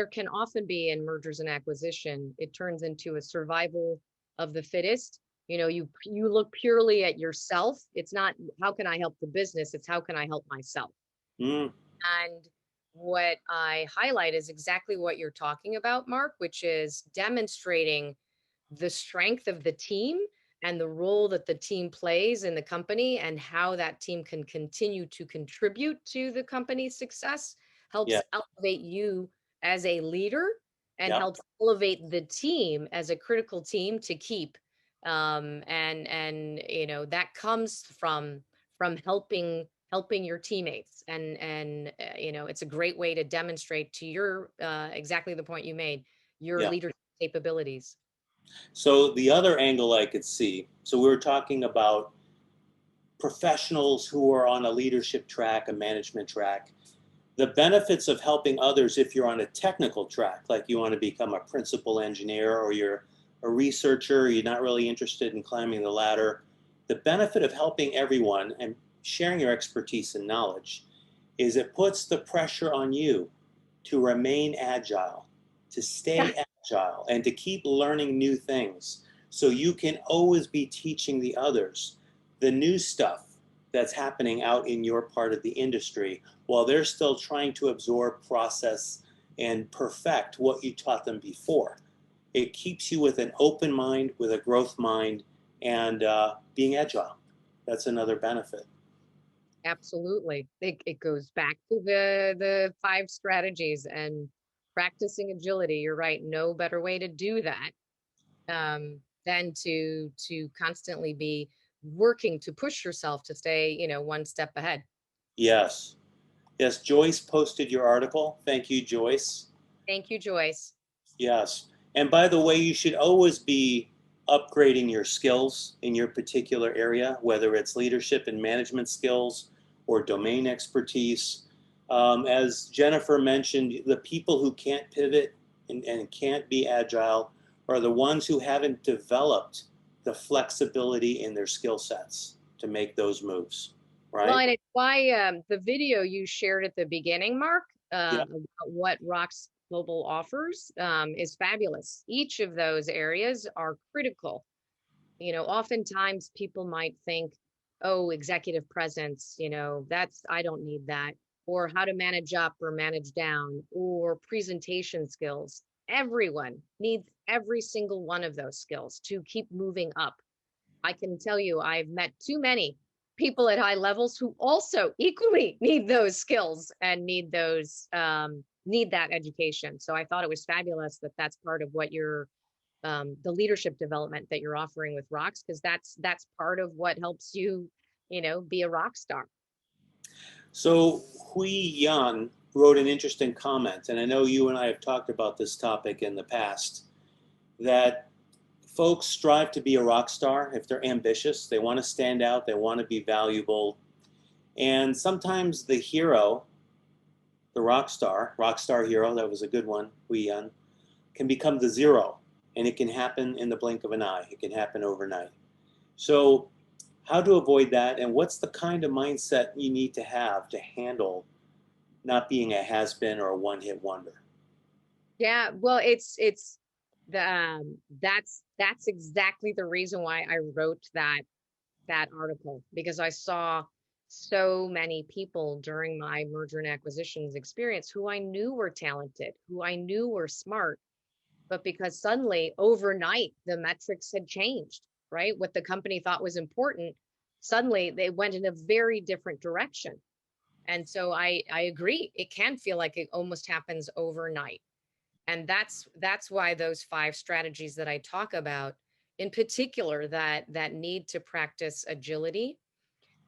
can often be, in mergers and acquisition, it turns into a survival of the fittest. You look purely at yourself. It's not, how can I help the business? It's, how can I help myself? And what I highlight is exactly what you're talking about, Mark, which is demonstrating the strength of the team and the role that the team plays in the company, and how that team can continue to contribute to the company's success, helps elevate you as a leader, and helps elevate the team as a critical team to keep. That comes from helping your teammates, and it's a great way to demonstrate to your exactly the point you made, your leadership capabilities. So the other angle I could see, so we were talking about professionals who are on a leadership track, a management track, the benefits of helping others if you're on a technical track, like you want to become a principal engineer, or you're a researcher, you're not really interested in climbing the ladder. The benefit of helping everyone and sharing your expertise and knowledge is it puts the pressure on you to remain agile, to stay agile, and to keep learning new things, so you can always be teaching the others the new stuff that's happening out in your part of the industry while they're still trying to absorb, process, and perfect what you taught them before. It keeps you with an open mind, with a growth mind, and being agile. That's another benefit. Absolutely. It goes back to the 5 strategies and practicing agility. You're right. No better way to do that than to constantly be working to push yourself to stay, you know, one step ahead. Yes. Yes, Joyce posted your article. Thank you, Joyce. Thank you, Joyce. Yes. And by the way, you should always be upgrading your skills in your particular area, whether it's leadership and management skills or domain expertise. As Jennifer mentioned, the people who can't pivot and can't be agile are the ones who haven't developed the flexibility in their skill sets to make those moves, right? Well, and it's why the video you shared at the beginning, Mark, Yeah. about what Rocks Global offers is fabulous. Each of those areas are critical. You know, oftentimes people might think, oh, executive presence, you know, I don't need that. Or how to manage up or manage down, or presentation skills. Everyone needs every single one of those skills to keep moving up. I can tell you, I've met too many people at high levels who also equally need those skills and need that education. So I thought it was fabulous that that's part of what you're the leadership development that you're offering with Rocks, because that's part of what helps you, you know, be a rock star. So Hui Yan wrote an interesting comment, and I know you and I have talked about this topic in the past, that folks strive to be a rock star if they're ambitious. They want to stand out. They want to be valuable. And sometimes the hero, the rock star hero, that was a good one, Hui Yan, can become the zero. And it can happen in the blink of an eye. It can happen overnight. So how to avoid that, and what's the kind of mindset you need to have to handle not being a has-been or a one-hit wonder? Yeah, well, it's that's exactly the reason why I wrote that article, because I saw so many people during my merger and acquisitions experience who I knew were talented, who I knew were smart, but because suddenly overnight the metrics had changed, right? What the company thought was important, suddenly they went in a very different direction. And so I agree, it can feel like it almost happens overnight. And that's why those 5 strategies that I talk about, in particular, that need to practice agility.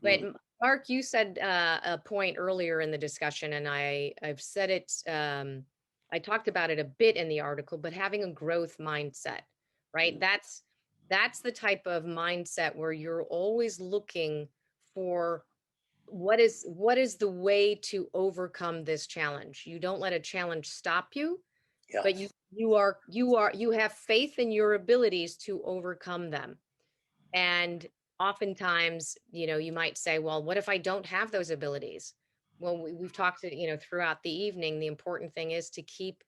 But Mark, you said a point earlier in the discussion, and I've said it, I talked about it a bit in the article, but having a growth mindset, right? That's the type of mindset where you're always looking for what is the way to overcome this challenge. You don't let a challenge stop you, but you have faith in your abilities to overcome them. And oftentimes, you know, you might say, well, what if I don't have those abilities? Well, we've talked, you know, throughout the evening, the important thing is to keep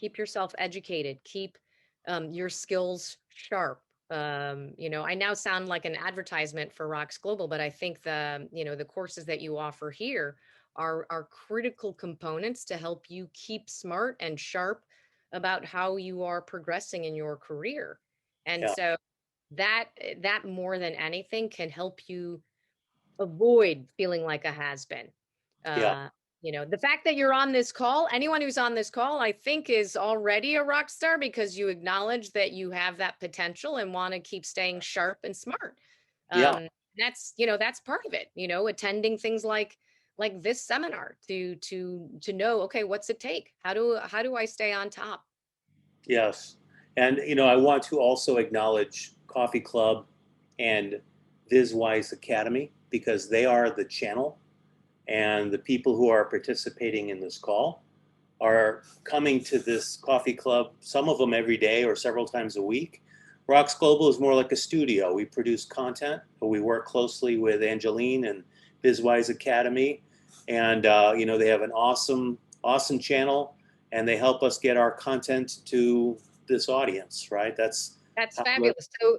yourself educated, keep your skills sharp. You know, I now sound like an advertisement for Rocks Global, but I think the courses that you offer here are critical components to help you keep smart and sharp about how you are progressing in your career. And so that more than anything can help you avoid feeling like a has-been. You know, the fact that you're on this call, anyone who's on this call, I think is already a rock star, because you acknowledge that you have that potential and want to keep staying sharp and smart. That's, you know, that's part of it, you know, attending things like this seminar to know, okay, what's it take? How do I stay on top? Yes. And, you know, I want to also acknowledge Coffee Club and VizWise Academy, because they are the channel, and the people who are participating in this call are coming to this coffee club, some of them every day or several times a week. Rocks Global is more like a studio. We produce content, but we work closely with Angeline and VizWise Academy. And, you know, they have an awesome channel, and they help us get our content to this audience, right? That's fabulous. So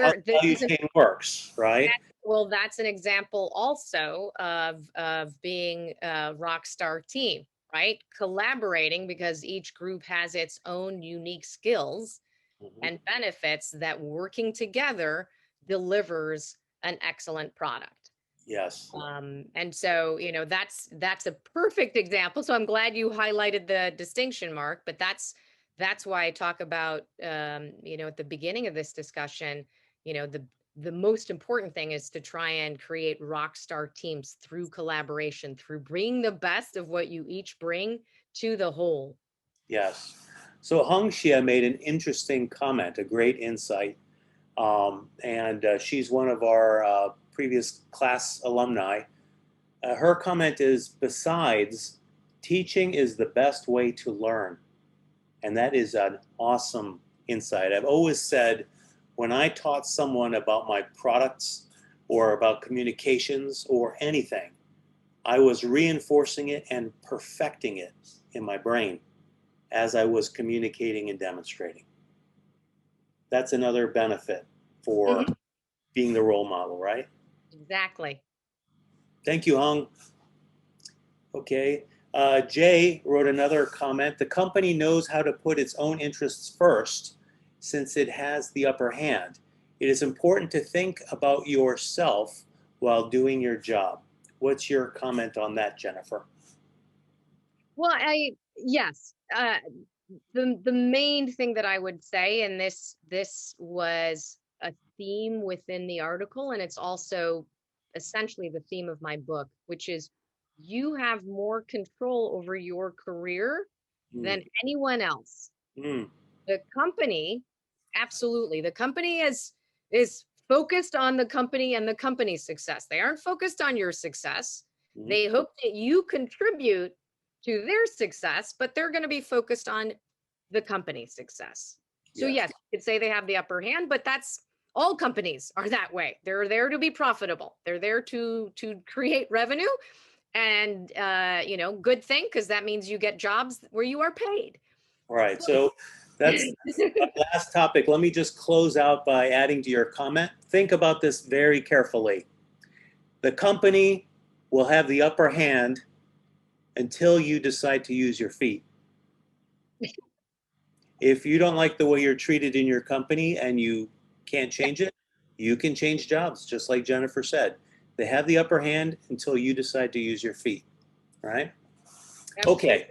how value chain works, right? Well, that's an example also of being a rock star team, right? Collaborating, because each group has its own unique skills and benefits that working together delivers an excellent product. Yes. And so, you know, that's a perfect example. So I'm glad you highlighted the distinction, Mark, but that's why I talk about, you know, at the beginning of this discussion, you know, the most important thing is to try and create rock star teams through collaboration, through bringing the best of what you each bring to the whole. Yes. So Hung Xie made an interesting comment, a great insight. And she's one of our previous class alumni. Her comment is, besides, teaching is the best way to learn. And that is an awesome insight. I've always said, when I taught someone about my products or about communications or anything, I was reinforcing it and perfecting it in my brain as I was communicating and demonstrating. That's another benefit for being the role model, right? Exactly. Thank you, Hung. Okay. Jay wrote another comment. The company knows how to put its own interests first since it has the upper hand. It is important to think about yourself while doing your job. What's your comment on that, Jennifer? Well, yes. The main thing that I would say, and this was a theme within the article, and it's also essentially the theme of my book, which is you have more control over your career than anyone else. The company, absolutely. The company is focused on the company and the company's success. They aren't focused on your success. They hope that you contribute to their success, but they're going to be focused on the company's success. So yes, you could say they have the upper hand, but that's all companies are that way. They're there to be profitable. They're there to create revenue, and you know, good thing, because that means you get jobs where you are paid. All right. So that's the last topic. Let me just close out by adding to your comment. Think about this very carefully. The company will have the upper hand until you decide to use your feet. If you don't like the way you're treated in your company and you can't change it, you can change jobs, just like Jennifer said. They have the upper hand until you decide to use your feet, right? Okay,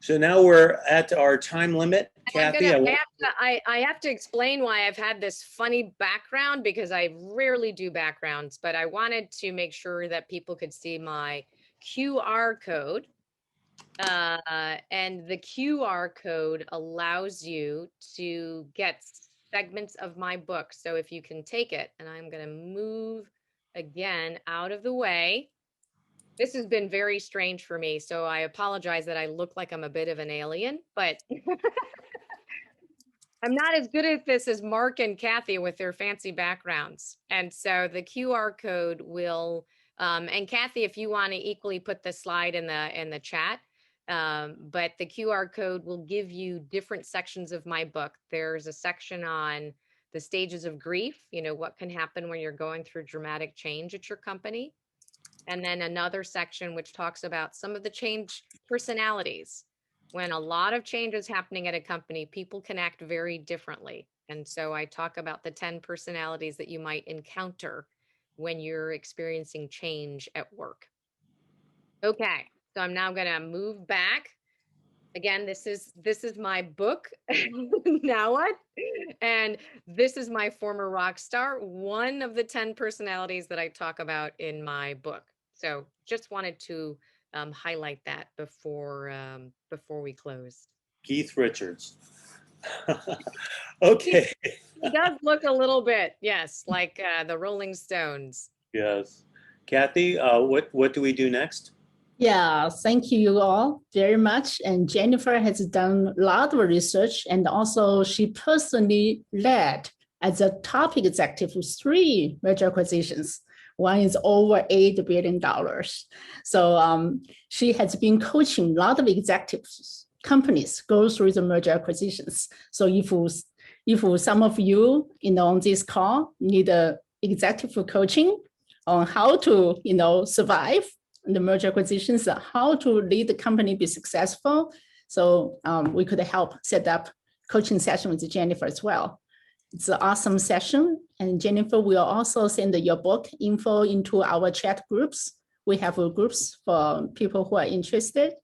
so now we're at our time limit. Kathy, I have to explain why I've had this funny background, because I rarely do backgrounds, but I wanted to make sure that people could see my QR code. And the QR code allows you to get segments of my book. So if you can take it, and I'm going to move again out of the way. This has been very strange for me, so I apologize that I look like I'm a bit of an alien, but I'm not as good at this as Mark and Kathy with their fancy backgrounds. And so the QR code will, and Kathy, if you want to equally put the slide in the chat, but the QR code will give you different sections of my book. There's a section on the stages of grief, you know, what can happen when you're going through dramatic change at your company. And then another section which talks about some of the change personalities. When a lot of change is happening at a company, people can act very differently. And so I talk about the 10 personalities that you might encounter when you're experiencing change at work. Okay, so I'm now going to move back. Again, this is my book. Now what? And this is my former rock star, one of the 10 personalities that I talk about in my book. So just wanted to highlight that before we close. Keith Richards. Okay. He does look a little bit, yes, like the Rolling Stones. Yes. Kathy, what do we do next? Yeah, thank you all very much. And Jennifer has done a lot of research, and also she personally led as a top executive 3 merger acquisitions. One is over $8 billion. So she has been coaching a lot of executives, companies go through the merger acquisitions. So if some of you on this call need executive coaching, on how to, survive the merger acquisitions, how to lead the company be successful. So we could help set up coaching session with Jennifer as well. It's an awesome session. And Jennifer will also send your book info into our chat groups. We have groups for people who are interested.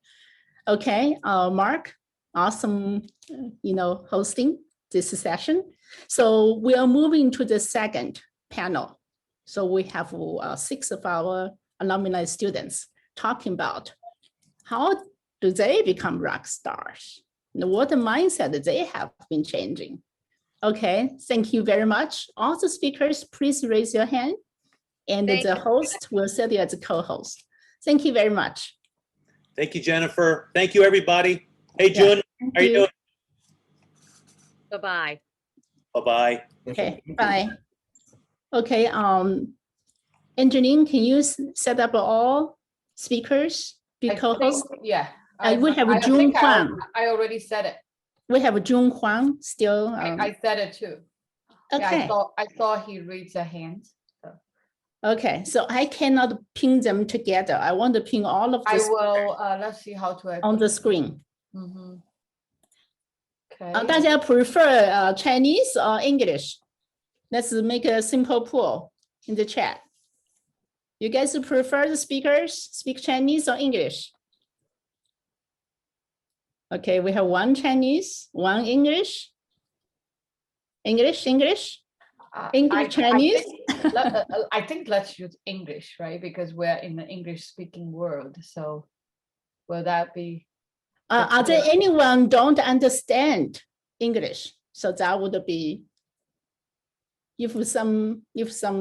Okay, Mark, awesome, hosting this session. So we are moving to the second panel. So we have 6 of our alumni students talking about how do they become rock stars? What mindset they have been changing. Okay, thank you very much. All the speakers, please raise your hand. And the host will serve you as a co-host. Thank you very much. Thank you, Jennifer. Thank you, everybody. Hey, June, how are you doing? Bye-bye. Bye-bye. Okay, bye. Okay, Angeline, can you set up all speakers, be co-host? Yeah. We have June Huang. I already said it. We have June Huang still. I said it too. Okay. Yeah, I saw he raised a hand. So. Okay, so I cannot pin them together. I want to pin all of this. I will, let's see how to. On the screen. Mm-hmm. Okay. 大家 prefer Chinese or English? Let's make a simple poll in the chat. You guys prefer the speakers speak Chinese or English? Okay, we have 1 Chinese, 1 English. English, Chinese? I think let's use English, right? Because we're in the English-speaking world. So will that be? Are there anyone don't understand English? So that would be, if some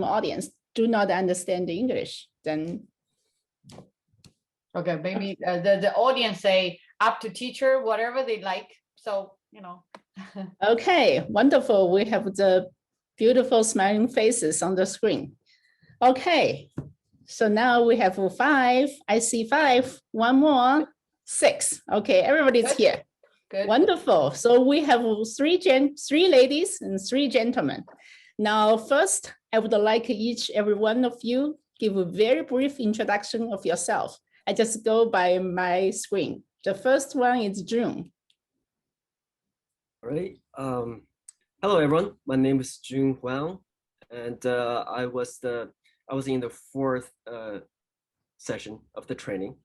audience do not understand the English, then. Okay, maybe the audience say up to teacher, whatever they like. So, Okay, wonderful. We have the beautiful smiling faces on the screen. Okay, so now we have 5. I see 5. 1 more, 6. Okay, everybody's here. Good. Wonderful. So we have 3 ladies and 3 gentlemen. Now, first, I would like every one of you give a very brief introduction of yourself. I just go by my screen. The first one is June. All right. Hello, everyone. My name is Jun Huang, and I was in the 4th session of the training.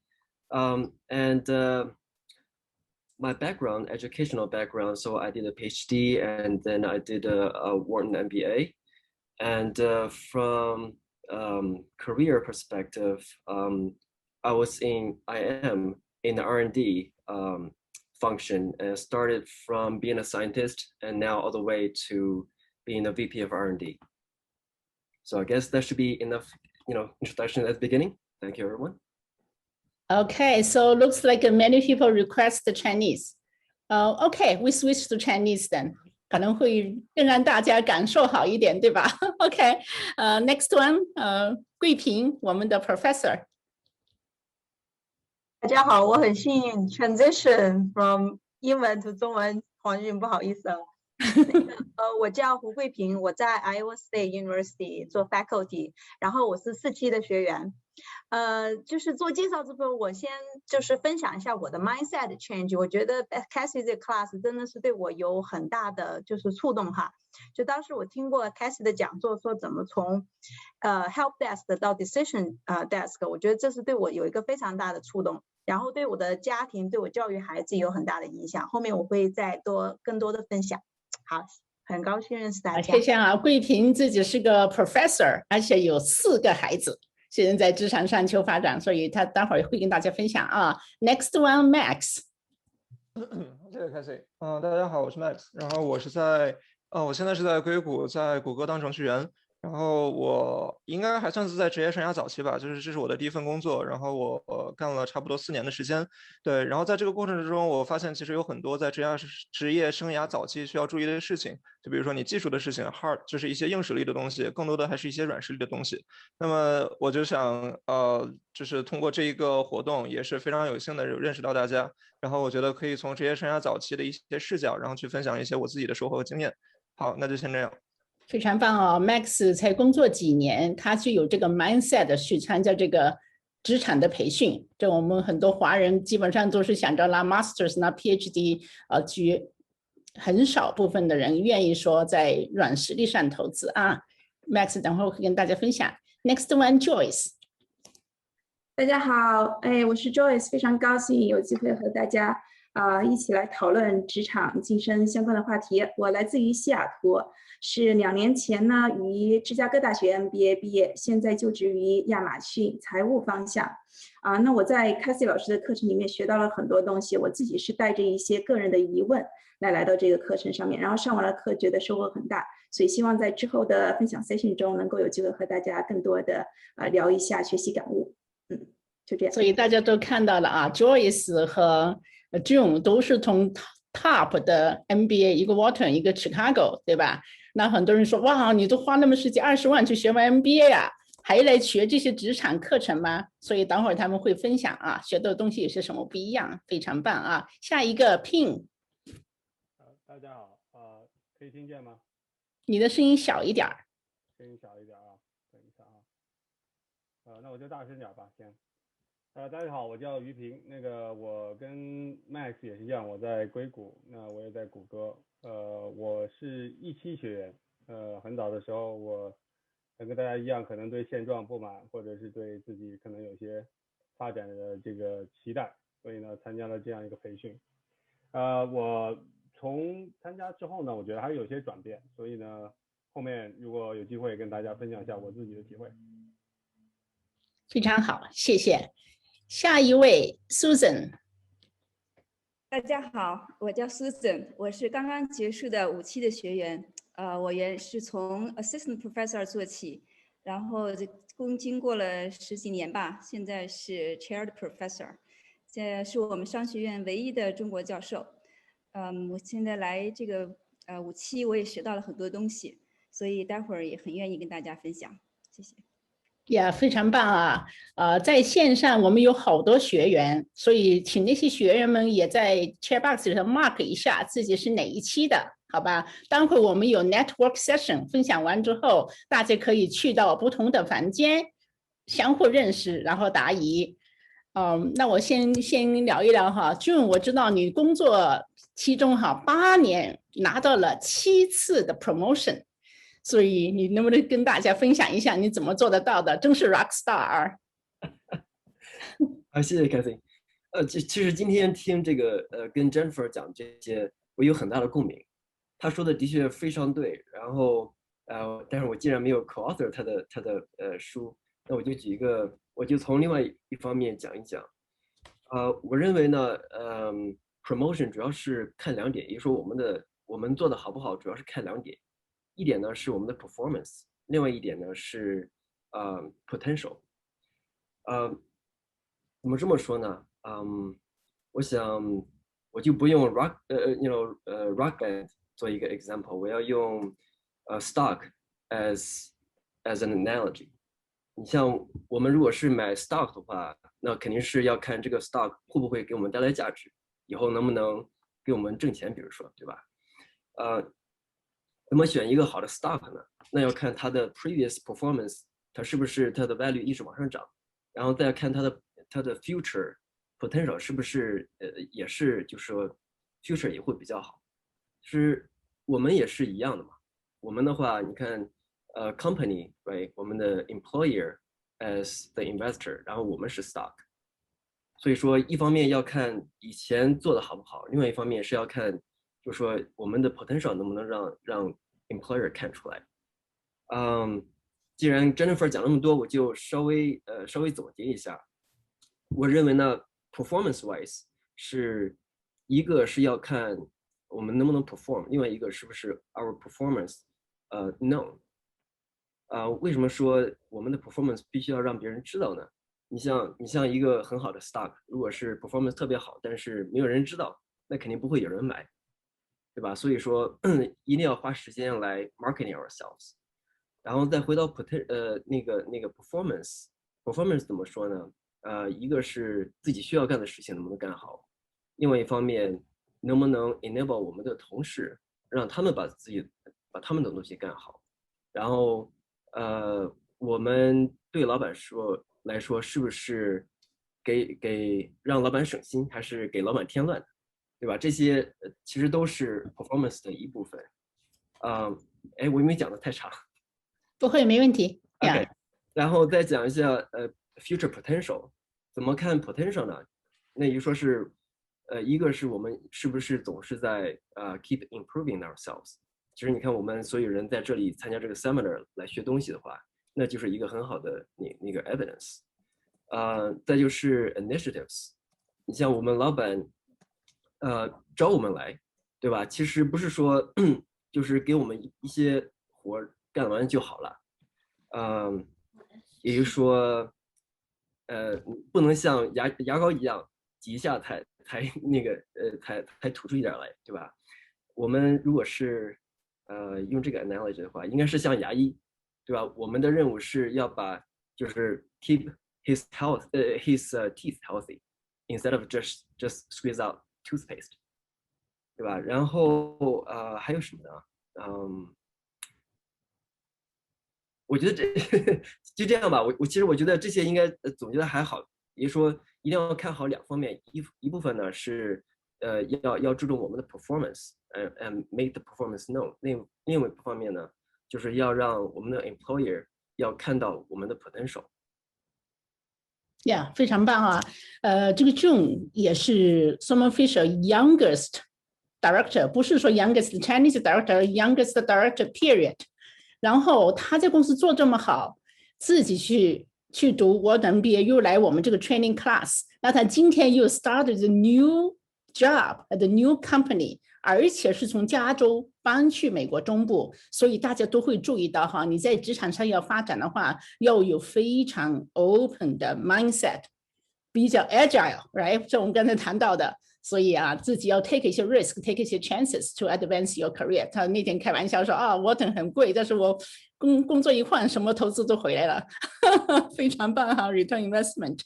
My background, educational background, so I did a PhD, and then I did a Wharton MBA. And from career perspective, I am in the R&D function, and started from being a scientist and now all the way to being a VP of R&D. So I guess that should be enough, introduction at the beginning. Thank you, everyone. Okay, so looks like many people request the Chinese. Okay, we switch to Chinese then. 可能会更让大家感受好一点，对吧？ Okay, next one, 桂平，我们的 professor. 大家好，我很幸运 transition from 英文 to 中文，黄韵不好意思啊。我叫胡桂平，我在 Iowa State University 做 faculty， 然后我是4期的学员。就是做介绍之后，我先就是分享一下我的 mindset change。我觉得 Cassie 这 class 真的是对我有很大的就是触动哈。就当时我听过 Cassie 的讲座，说怎么从help desk 到 decision desk， 我觉得这是对我有一个非常大的触动。然后对我的家庭，对我教育孩子有很大的影响。后面我会再更多的分享。好，很高兴认识大家。谢谢啊，桂平自己是个 professor， 而且有4个孩子，现在在职场上求发展，所以他待会儿会跟大家分享啊。Next one, Max。谢谢 Cassie。大家好，我是 Max， 然后我现在是在硅谷，在谷歌当程序员。然后我应该还算是在职业生涯早期吧，就是这是我的第1份工作，然后我干了差不多4年的时间，对，然后在这个过程之中，我发现其实有很多在职业生涯早期需要注意的事情，就比如说你技术的事情 ，hard 就是一些硬实力的东西，更多的还是一些软实力的东西。那么我就想就是通过这一个活动，也是非常有幸的认识到大家，然后我觉得可以从职业生涯早期的一些视角，然后去分享一些我自己的收获和经验。好，那就先这样。非常棒哦 ，Max 才工作几年，他就有这个 mindset 去参加这个职场的培训。这我们很多华人基本上都是想着拿 Masters 拿 PhD，很少部分的人愿意说在软实力上投资啊。Max 等会儿会跟大家分享。Next one, Joyce。大家好，我是 Joyce， 非常高兴有机会和大家一起来讨论职场晋升相关的话题。我来自于西雅图，是2年前呢于芝加哥大学 MBA 毕业，现在就职于亚马逊财务方向。那我在 Cassie 老师的课程里面学到了很多东西，我自己是带着一些个人的疑问来到这个课程上面，然后上完了课觉得收获很大，所以希望在之后的分享 session 中能够有机会和大家更多的聊一下学习感悟。就这样。所以大家都看到了啊 ，Joyce 和 June 都是从 top 的 MBA， 一个 Wharton， 一个 Chicago， 对吧？那很多人说，哇，你都花那么10几20万去学完 MBA 啊，还来学这些职场课程吗？所以等会儿他们会分享啊，学的东西有些什么不一样，非常棒啊。下一个 Pin， 大家好，可以听见吗？你的声音小一点。声音小一点啊，等一下啊。那我就大声点吧，先。大家好，我叫于平，我跟 Max 也是一样，我在硅谷，那我也在谷歌，我是17学员，很早的时候我跟大家一样，可能对现状不满，或者是对自己可能有些发展的这个期待，所以呢参加了这样一个培训，我从参加之后呢，我觉得还是有些转变，所以呢后面如果有机会跟大家分享一下我自己的体会。非常好，谢谢。下一位 Susan。 大家好，我叫 Susan， 我是刚刚结束的5期的学员，我也是从 Assistant Professor 做起，然后经过了10几年吧，现在是 Chaired Professor， 现在是我们商学院唯一的中国教授。我现在来这个5期，我也学到了很多东西，所以待会儿也很愿意跟大家分享，谢谢。非常棒啊！在线上我们有好多学员，所以请那些学员们也在 chat box 里头 mark 一下自己是哪一期的，好吧？待会我们有 network session， 分享完之后，大家可以去到不同的房间，相互认识，然后答疑。那我先聊一聊哈 ，June， 我知道你工作其中8年拿到了7次的 promotion。所以你能不能跟大家分享一下你怎么做得到的？真是 rock star。谢谢 Cathy。其实今天听这个跟 Jennifer 讲这些，我有很大的共鸣。他说的的确非常对。然后但是我既然没有 co-author 他的书，那我就从另外一方面讲一讲。我认为呢，promotion 主要是看2点，也就是说我们做的好不好，主要是看2点。一点呢是我们的 performance， 另外一点呢是potential。怎么这么说呢？我想我就不用 rock band 做一个 example， 我要用stock as an analogy。你像我们如果是买 stock 的话，那肯定是要看这个 stock 会不会给我们带来价值，以后能不能给我们挣钱，比如说，对吧？怎么选一个好的 stock 呢？那要看它的 previous performance， 它是不是它的 value 一直往上涨，然后再看它的 future potential 是不是也是就是说 future 也会比较好。是我们也是一样的嘛。我们的话，你看company right， 我们的 employer as the investor， 然后我们是 stock。所以说一方面要看以前做的好不好，另外一方面是要看就是说我们的 potential 能不能让 employer 看出来。既然 Jennifer 讲那么多，我就稍微总结一下。我认为呢 performance wise 是一个是要看我们能不能 perform， 另外一个是不是 our performance known。为什么说我们的 performance 必须要让别人知道呢？你像一个很好的 stock， 如果是 performance 特别好，但是没有人知道，那肯定不会有人买。对吧？所以说一定要花时间来 marketing ourselves， 然后再回到那个 performance 怎么说呢？一个是自己需要干的事情能不能干好，另外一方面能不能 enable 我们的同事，让他们把他们的东西干好。然后我们对老板来说是不是让老板省心，还是给老板添乱，对吧？这些其实都是 performance 的一部分。我没讲的太长。不会，没问题。OK， 然后再讲一下future potential， 怎么看 potential 呢？那也就说是一个是我们是不是总是在keep improving ourselves。其实你看我们所有人在这里参加这个 seminar 来学东西的话，那就是一个很好的那个 evidence。再就是 initiatives， 你像我们老板招我们来，对吧？其实不是说就是给我们一些活干完就好了。也就是说不能像牙膏一样挤一下才吐出一点来，对吧？我们如果是用这个 analogy 的话，应该是像牙医，对吧？我们的任务是要把就是 keep his teeth healthy instead of just squeeze out toothpaste， 对吧？然后还有什么呢？我觉得就这样吧。其实我觉得这些应该总结的还好，也就是说一定要看好两方面，一部分呢是要注重我们的 performance， and make the performance known。另外一方面呢，就是要让我们的 employer 要看到我们的 potential。非常棒啊！这个 June 也是 Thermo Fisher youngest director， 不是说 youngest Chinese director，youngest director period。然后他在公司做这么好，自己去读 World MBA， 又来我们这个 training class， 那他今天又 started the new job at the new company， 而且是从加州搬去美国中部，所以大家都会注意到哈，你在职场上要发展的话，要有非常 open 的 mindset， 比较 agile，right？ 这我们刚才谈到的。所以自己要 take 一些 risk，take 一些 chances to advance your career。他那天开玩笑说Wharton 很贵，但是我工作一换，什么投资都回来了，非常棒哈 ，return investment。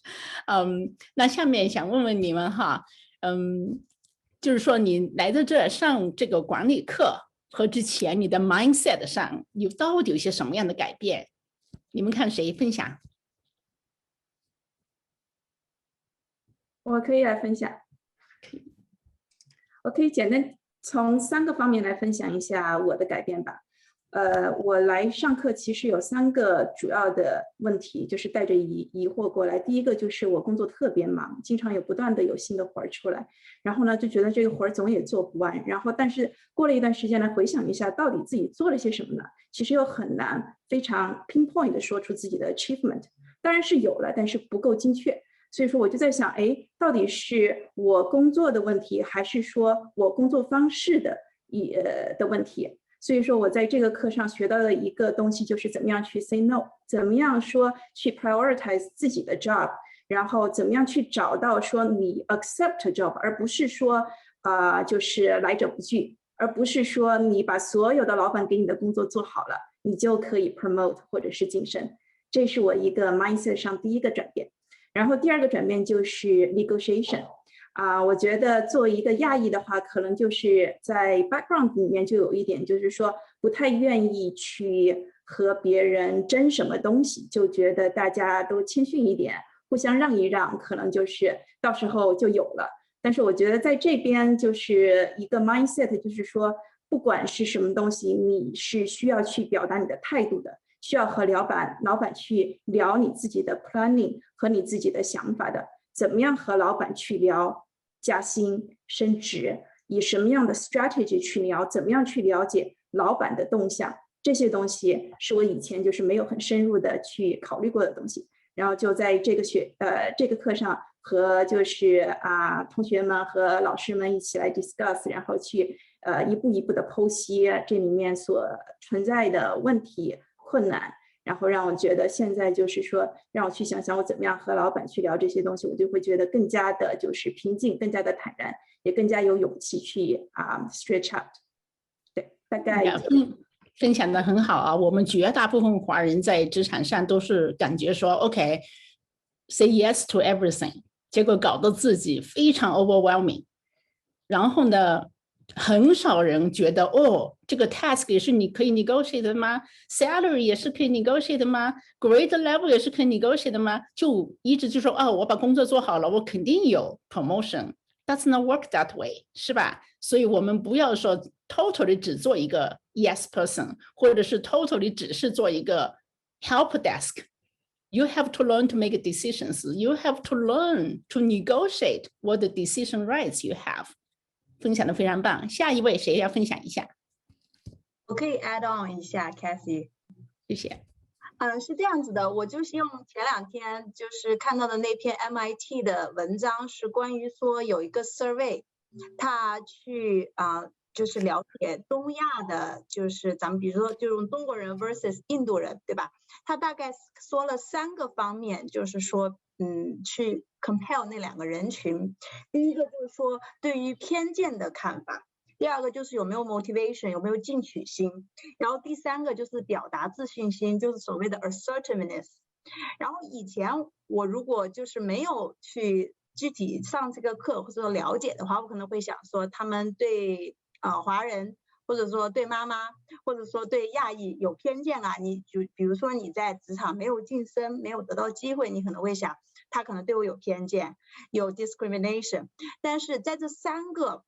那下面想问问你们哈，就是说你来到这上这个管理课和之前你的 mindset 上到底有些什么样的改变？你们看谁分享？我可以来分享。我可以简单从3个方面来分享一下我的改变吧。我来上课其实有3个主要的问题，就是带着疑惑过来。第一个就是我工作特别忙，经常不断的有新的活儿出来，然后呢就觉得这个活儿总也做不完，然后但是过了一段时间来回想一下，到底自己做了些什么呢？其实又很难非常 pinpoint 的说出自己的 achievement， 当然是有了，但是不够精确。所以说我就在想，到底是我工作的问题，还是说我工作方式的问题？所以说我在这个课上学到的一个东西就是怎么样去 say no， 怎么样说去 prioritize 自己的 job， 然后怎么样去找到说你 accept job， 而不是说就是来者不拒，而不是说你把所有的老板给你的工作做好了，你就可以 promote 或者是晋升。这是我一个 mindset 上第一个转变。然后第2个转变就是 negotiation， 我觉得作为一个亚裔的话，可能就是在 background 里面就有一点，就是说不太愿意去和别人争什么东西，就觉得大家都谦逊一点，互相让一让，可能就是到时候就有了。但是我觉得在这边就是一个 mindset， 就是说不管是什么东西，你是需要去表达你的态度的，需要和老板去聊你自己的 planning 和你自己的想法的，怎么样和老板去聊加薪升职，以什么样的 strategy 去聊，怎么样去了解老板的动向，这些东西是我以前就是没有很深入的去考虑过的东西。然后就在这个课上和就是同学们和老师们一起来 discuss， 然后去一步一步的剖析这里面所存在的问题困难，然后让我觉得现在就是说让我去想想我怎么样和老板去聊这些东西，我就会觉得更加的就是平静，更加的坦然，也更加有勇气去stretch out。 对，大概分享的很好啊。我们绝大部分华人在职场上都是感觉说 OK say yes to everything， 结果搞得自己非常 overwhelming， 然后呢很少人觉得哦，这个 task 也是你可以 negotiate 的吗 ？salary 也是可以 negotiate 的吗 ？grade level 也是可以 negotiate 的吗？就一直就说哦，我把工作做好了，我肯定有 promotion。That's not work that way， 是吧？所以我们不要说 totally 只做一个 yes person， 或者是 totally 只是做一个 help desk。You have to learn to make decisions. You have to learn to negotiate what the decision rights you have. 分享的非常棒，下一位谁要分享一下？我可以 add on 一下 Cathy， 谢谢。是这样子的，我就是用前2天就是看到的那篇 MIT 的文章，是关于说有一个 survey， 他去就是了解东亚的，就是咱们比如说就用中国人 versus 印度人，对吧？他大概说了3个方面，就是说去 compare 那2个人群。第一个就是说对于偏见的看法，第2个就是有没有 motivation， 有没有进取心，然后第3个就是表达自信心，就是所谓的 assertiveness。然后以前我如果就是没有去具体上这个课或者说了解的话，我可能会想说他们对华人或者说对妈妈或者说对亚裔有偏见啊，你就比如说你在职场没有晋升，没有得到机会，你可能会想他可能对我有偏见，有 discrimination。 但是在这3个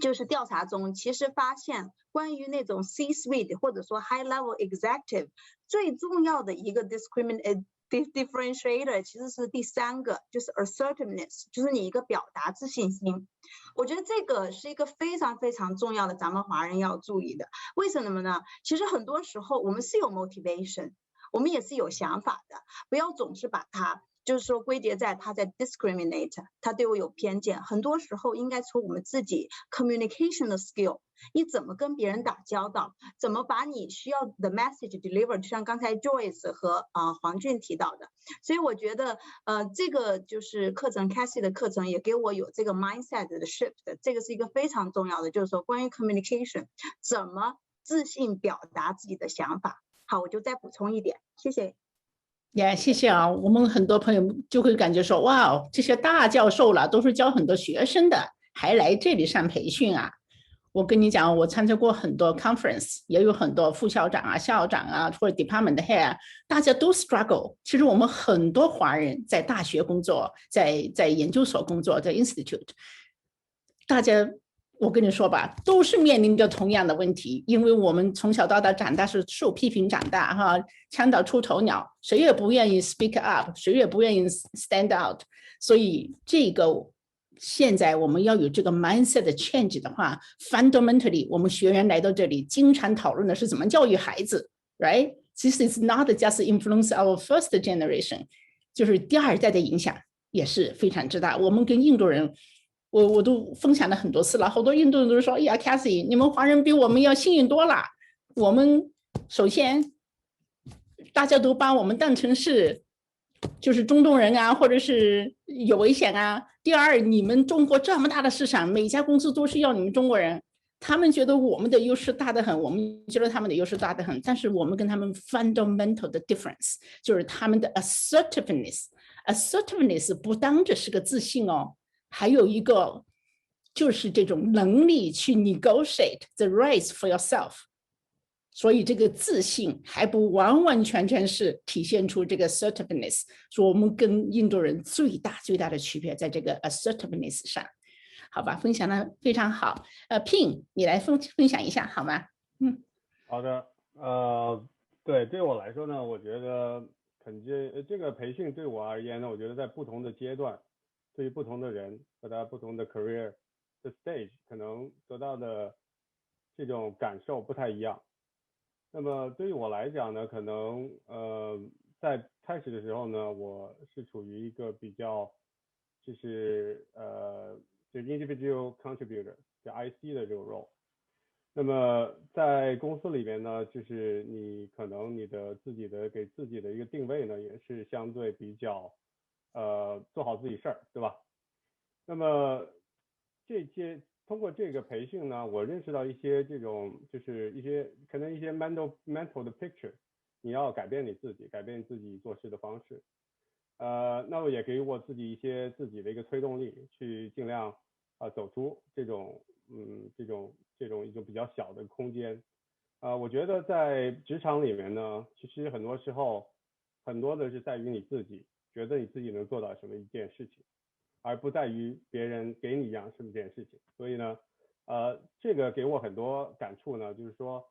就是调查中，其实发现关于那种 C-suite 或者说 high level executive 最重要的一个 differentiator 其实是第3个，就是 assertiveness， 就是你一个表达自信心。我觉得这个是一个非常非常重要的，咱们华人要注意的。为什么呢？其实很多时候我们是有 motivation， 我们也是有想法的，不要总是把它就是说归结在他在 discriminate， 他对我有偏见。很多时候应该从我们自己 communication 的 skill， 你怎么跟别人打交道，怎么把你需要的 message deliver， 就像刚才 Joyce 和黄俊提到的。所以我觉得这个就是课程 Cassie 的课程也给我有这个 mindset 的 shift， 这个是一个非常重要的，就是说关于 communication 怎么自信表达自己的想法。好，我就再补充一点，谢谢。谢谢啊！我们很多朋友就会感觉说，哇，这些大教授了，都是教很多学生的，还来这里上培训啊！我跟你讲，我参加过很多 conference， 也有很多副校长啊、校长啊，或者 department head， 大家都 struggle。其实我们很多华人在大学工作，在研究所工作，在 institute， 大家。我跟你说吧，都是面临着同样的问题，因为我们从小到大长大是受批评长大哈，墙倒出头鸟，谁也不愿意 speak up， 谁也不愿意 stand out， 所以这个现在我们要有这个 mindset change 的话 ，fundamentally 我们学员来到这里，经常讨论的是怎么教育孩子 ，right？ This is not just influence our first generation， 就是第2代的影响也是非常之大。我们跟印度人。我都分享了很多次了，好多印度人都说：“哎呀 ，Cathy， 你们华人比我们要幸运多了。我们首先大家都把我们当成是就是中东人啊，或者是有危险啊。第2，你们中国这么大的市场，每家公司都是要你们中国人，他们觉得我们的优势大得很，我们觉得他们的优势大得很，但是我们跟他们 fundamental 的 difference 就是他们的 assertiveness 不单只是个自信哦。”还有一个就是这种能力去 negotiate the rights for yourself， 所以这个自信还不完完全全是体现出这个 assertiveness， 说我们跟印度人最大的区别在这个 assertiveness 上，好吧？分享的非常好。Pin， 你来分享一下好吗？好的，对我来说呢，我觉得这个培训对我而言呢，我觉得在不同的阶段。对于不同的人和他不同的 career 的 stage 可能得到的这种感受不太一样。那么对于我来讲呢，可能在开始的时候呢，我是处于一个比较就是individual contributor 就 IC 的这种 role。那么在公司里面呢，就是你可能你的自己的给自己的一个定位呢，也是相对比较做好自己事儿，对吧？那么通过这个培训呢，我认识到一些这种就是可能一些 mental 的 picture， 你要改变你自己，改变自己做事的方式。那我也给我自己一些自己的一个推动力，去尽量走出这种一种比较小的空间。我觉得在职场里面呢，其实很多时候很多的是在于你自己觉得你自己能做到什么一件事情，而不在于别人给你什么一件事情。所以呢，这个给我很多感触呢，就是说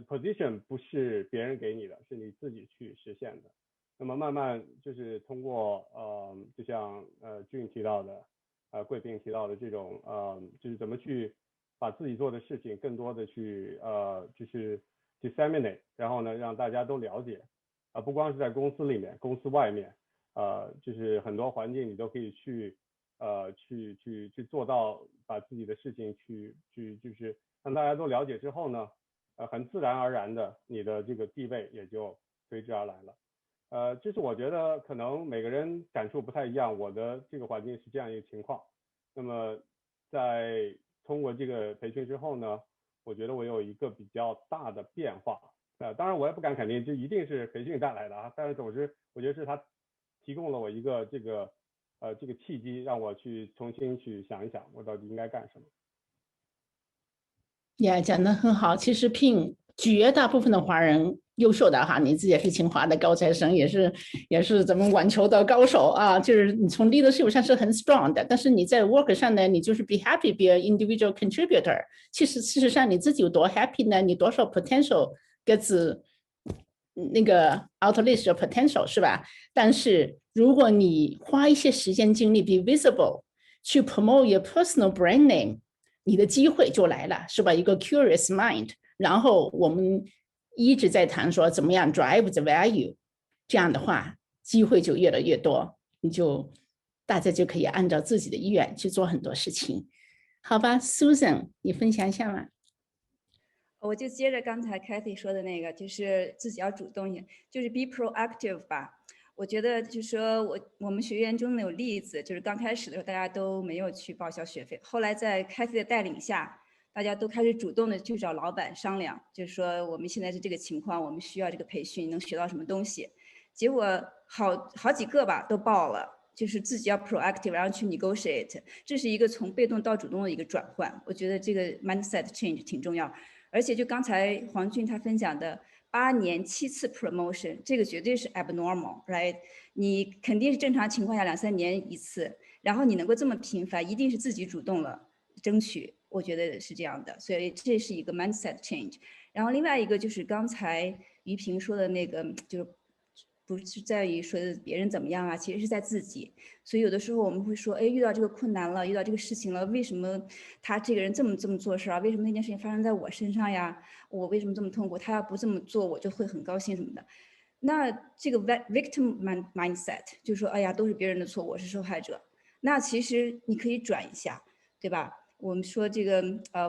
position 不是别人给你的，是你自己去实现的。那么慢慢就是通过就像俊提到的，贵宾提到的这种就是怎么去把自己做的事情更多的去就是 disseminate， 然后呢让大家都了解不光是在公司里面，公司外面就是很多环境你都可以去做到把自己的事情去就是让大家都了解之后呢，很自然而然的你的这个地位也就随之而来了。这是我觉得可能每个人感触不太一样，我的这个环境是这样一个情况。那么在通过这个培训之后呢，我觉得我有一个比较大的变化。当然我也不敢肯定这一定是培训带来的但是总之我觉得是它提供了我一个这个契机，让我去重新去想一想我到底应该干什么。讲得很好。其实聘绝大部分的华人优秀的你自己也是清华的高材生，也是咱们网球的高手就是你从 leadership 上是很 strong 的，但是你在 work 上呢，你就是 be happy be an individual contributor。事实上你自己有多 happy 呢？你多少 potential gets 那个 outlace your potential 是吧？但是如果你花一些时间精力 be visible 去 promote your personal brand name， 你的机会就来了，是吧？一个 curious mind。然后我们一直在谈说怎么样 drive the value， 这样的话机会就越来越多，大家就可以按照自己的意愿去做很多事情。好吧 Susan 你分享一下吗？我就接着刚才 Kathy 说的那个，就是自己要主动一点，就是 be proactive 吧。我觉得就是说我们学员中有例子，就是刚开始的时候大家都没有去报销学费，后来在 Kathy 的带领下，大家都开始主动的去找老板商量，就是说我们现在是这个情况，我们需要这个培训，能学到什么东西。结果好几个吧都报了，就是自己要 proactive， 然后去 negotiate， 这是一个从被动到主动的一个转换。我觉得这个 mindset change 挺重要。而且就刚才黄俊他分享的8年7次 promotion， 这个绝对是 abnormal， right？ 你肯定是正常情况下2、3年一次，然后你能够这么频繁，一定是自己主动了争取，我觉得是这样的，所以这是一个 mindset change。然后另外一个就是刚才于平说的那个，就是不是在于说别人怎么样其实是在自己。所以有的时候我们会说，遇到这个困难了，遇到这个事情了，为什么他这个人这么做事为什么那件事情发生在我身上呀？我为什么这么痛苦？他要不这么做，我就会很高兴什么的。那这个 victim mindset 就是说，都是别人的错，我是受害者。那其实你可以转一下，对吧？我们说这个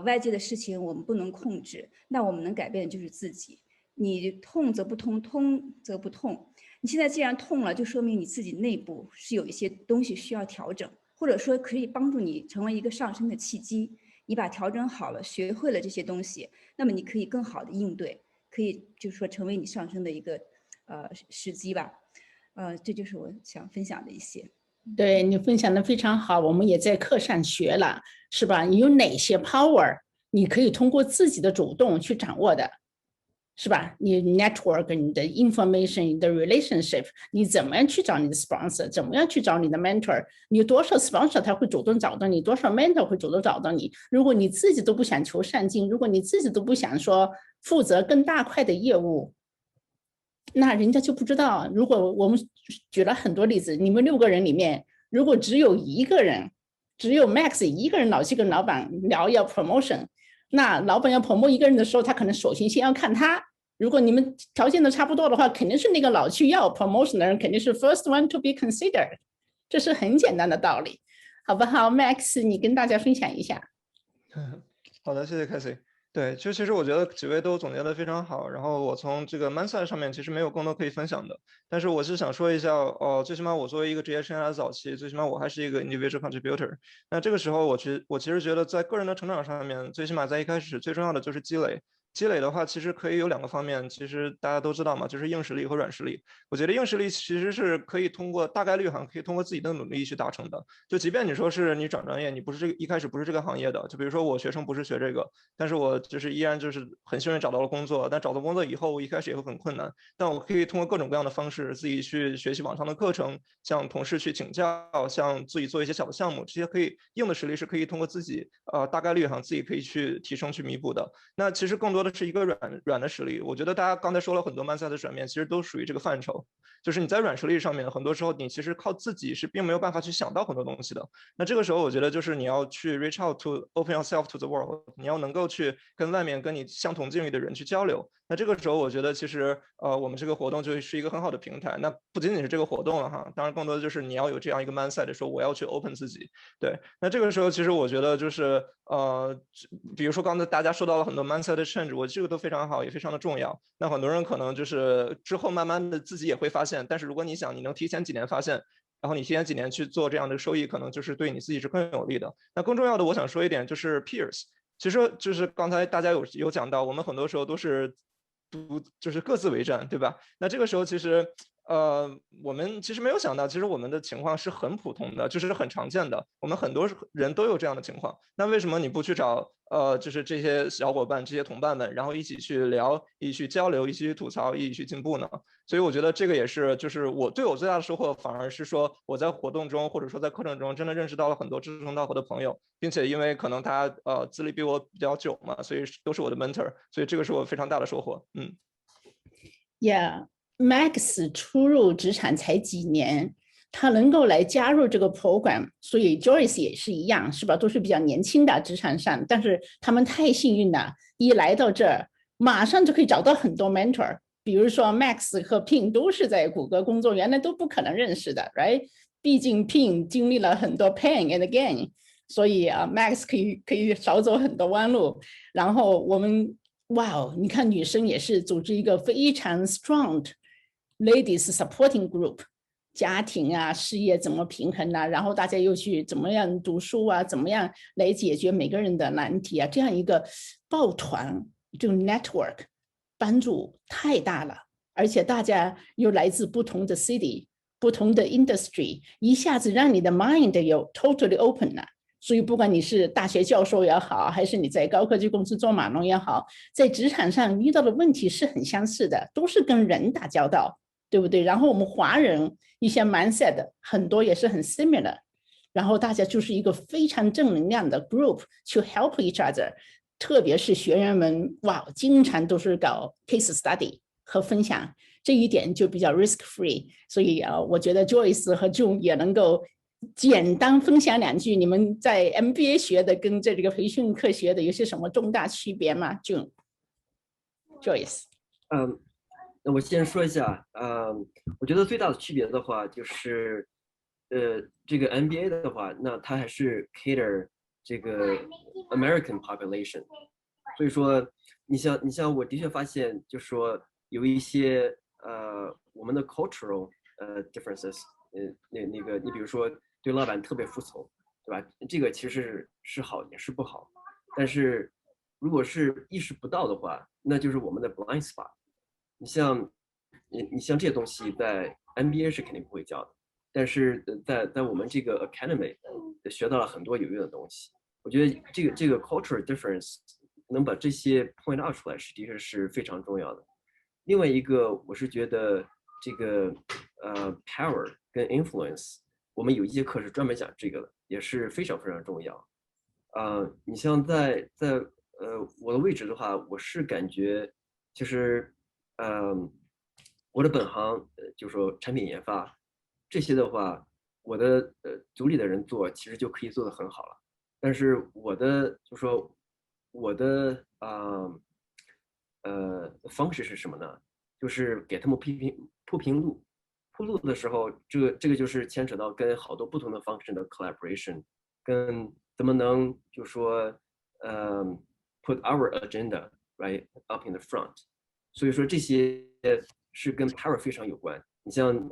外界的事情我们不能控制，那我们能改变的就是自己。你痛则不痛，通则不痛。你现在既然痛了，就说明你自己内部是有一些东西需要调整，或者说可以帮助你成为一个上升的契机。你把调整好了，学会了这些东西，那么你可以更好的应对，可以就是说成为你上升的一个时机吧。这就是我想分享的一些。对，你分享的非常好，我们也在课上学了，是吧？你有哪些 power 你可以通过自己的主动去掌握的，是吧？你 network 你的 information 你的 relationship， 你怎么样去找你的 sponsor， 怎么样去找你的 mentor， 你有多少 sponsor 他会主动找到你，多少 mentor 会主动找到你。如果你自己都不想求上进，如果你自己都不想说负责更大块的业务，那人家就不知道。如果我们举了很多例子，你们6个人里面如果只有1个人，只有 Max 1个人老去跟老板聊要 promotion， 那老板要 promote 1个人的时候，他可能首先先要看他。如果你们条件都差不多的话，肯定是那个老去要 promotion 的人肯定是 first one to be considered， 这是很简单的道理，好不好 Max 你跟大家分享一下。好的，谢谢 Casey。对，其实我觉得几位都总结的非常好，然后我从这个 mindset 上面其实没有更多可以分享的，但是我是想说一下，最起码我作为一个职业生涯的早期，最起码我还是一个 individual contributor。那这个时候我其实觉得在个人的成长上面，最起码在一开始最重要的就是积累。积累的话，其实可以有2个方面，其实大家都知道嘛，就是硬实力和软实力。我觉得硬实力其实是可以通过大概率可以通过自己的努力去达成的。就即便你说是你转专业，你不是一开始不是这个行业的，就比如说我学生不是学这个，但是我就是依然就是很幸运找到了工作，但找到工作以后，我一开始也会很困难，但我可以通过各种各样的方式自己去学习网上的课程，向同事去请教，向自己做一些小的项目，这些可以硬的实力是可以通过自己大概率自己可以去提升去弥补的。那其实更多的是一个软的实力，我觉得大家刚才说了很多 mindset 的转变，其实都属于这个范畴。就是你在软实力上面，很多时候你其实靠自己是并没有办法去想到很多东西的。那这个时候，我觉得就是你要去 reach out to open yourself to the world， 你要能够去跟外面跟你相同境遇的人去交流。那这个时候，我觉得其实我们这个活动就是一个很好的平台。那不仅仅是这个活动了哈，当然更多的就是你要有这样一个 mindset， 说我要去 open 自己。对，那这个时候其实我觉得就是比如说刚才大家说到了很多 mindset 的 change， 我这个都非常好，也非常的重要。那很多人可能就是之后慢慢的自己也会发现，但是如果你想你能提前几年发现，然后你提前几年去做这样的收益，可能就是对你自己是更有利的。那更重要的，我想说一点就是 peers， 其实就是刚才大家有讲到，我们很多时候都是就是各自为战，对吧？那这个时候其实我们其实没有想到，其实我们的情况是很普通的，就是很常见的，我们很多人都有这样的情况。那为什么你不去找就是这些小伙伴、这些同伴们，然后一起去聊、一起去交流、一起去吐槽、一起去进步呢？所以我觉得这个也是，就是对我最大的收获，反而是说我在活动中或者说在课程中，真的认识到了很多志同道合的朋友，并且因为可能他资历比我比较久嘛，所以都是我的 mentor， 所以这个是我非常大的收获。Yeah。Max 初入职场才几年，他能够来加入这个 program， 所以 Joyce 也是一样，是吧？都是比较年轻的职场上，但是他们太幸运了，一来到这儿，马上就可以找到很多 mentor。比如说 Max 和 Pin 都是在谷歌工作，原来都不可能认识的 ，right？ 毕竟 Pin 经历了很多 pain and gain， 所以Max 可以少走很多弯路。然后我们你看女生也是组织一个非常 strong ladies supporting group， 家庭事业怎么平衡然后大家又去怎么样读书怎么样来解决每个人的难题这样一个抱团就 network 帮助太大了，而且大家又来自不同的 city 不同的 industry， 一下子让你的 mind 有 totally open 了。所以不管你是大学教授也好，还是你在高科技公司做码农也好，在职场上遇到的问题是很相似的，都是跟人打交道，对不对？然后我们华人一些 mindset 很多也是很 similar， 然后大家就是一个非常正能量的 group to help each other， 特别是学员们经常都是搞 case study 和分享，这一点就比较 risk free。 所以我觉得 Joyce 和 June 也能够简单分享2句，你们在 MBA 学的跟这个培训课学的有些什么重大区别吗？ June Joyce。 那我先说一下，我觉得最大的区别的话就是这个 MBA 的话，那它还是 cater 这个 American population， 所以说你像我的确发现就是说有一些我们的 cultural differences， 那个你比如说对老板特别服从，对吧？这个其实是好也是不好，但是如果是意识不到的话，那就是我们的 blind spot。你像这些东西在 MBA 是肯定不会教的，但是在我们这个 academy 学到了很多有用的东西。我觉得这个 cultural difference 能把这些 point out 出来，的确是非常重要的。另外一个，我是觉得这个power 跟 influence， 我们有一节课是专门讲这个的，也是非常非常重要。你像在我的位置的话，我是感觉就是我的本行就是说产品研发这些的话，我的组里的人做其实就可以做得很好了。但是我的方式是什么呢？就是给他们铺路的时候，这个就是牵扯到跟好多不同的 function 的 collaboration， 跟怎么能就说put our agenda right up in the front。所以说这些是跟 power 非常有关。你像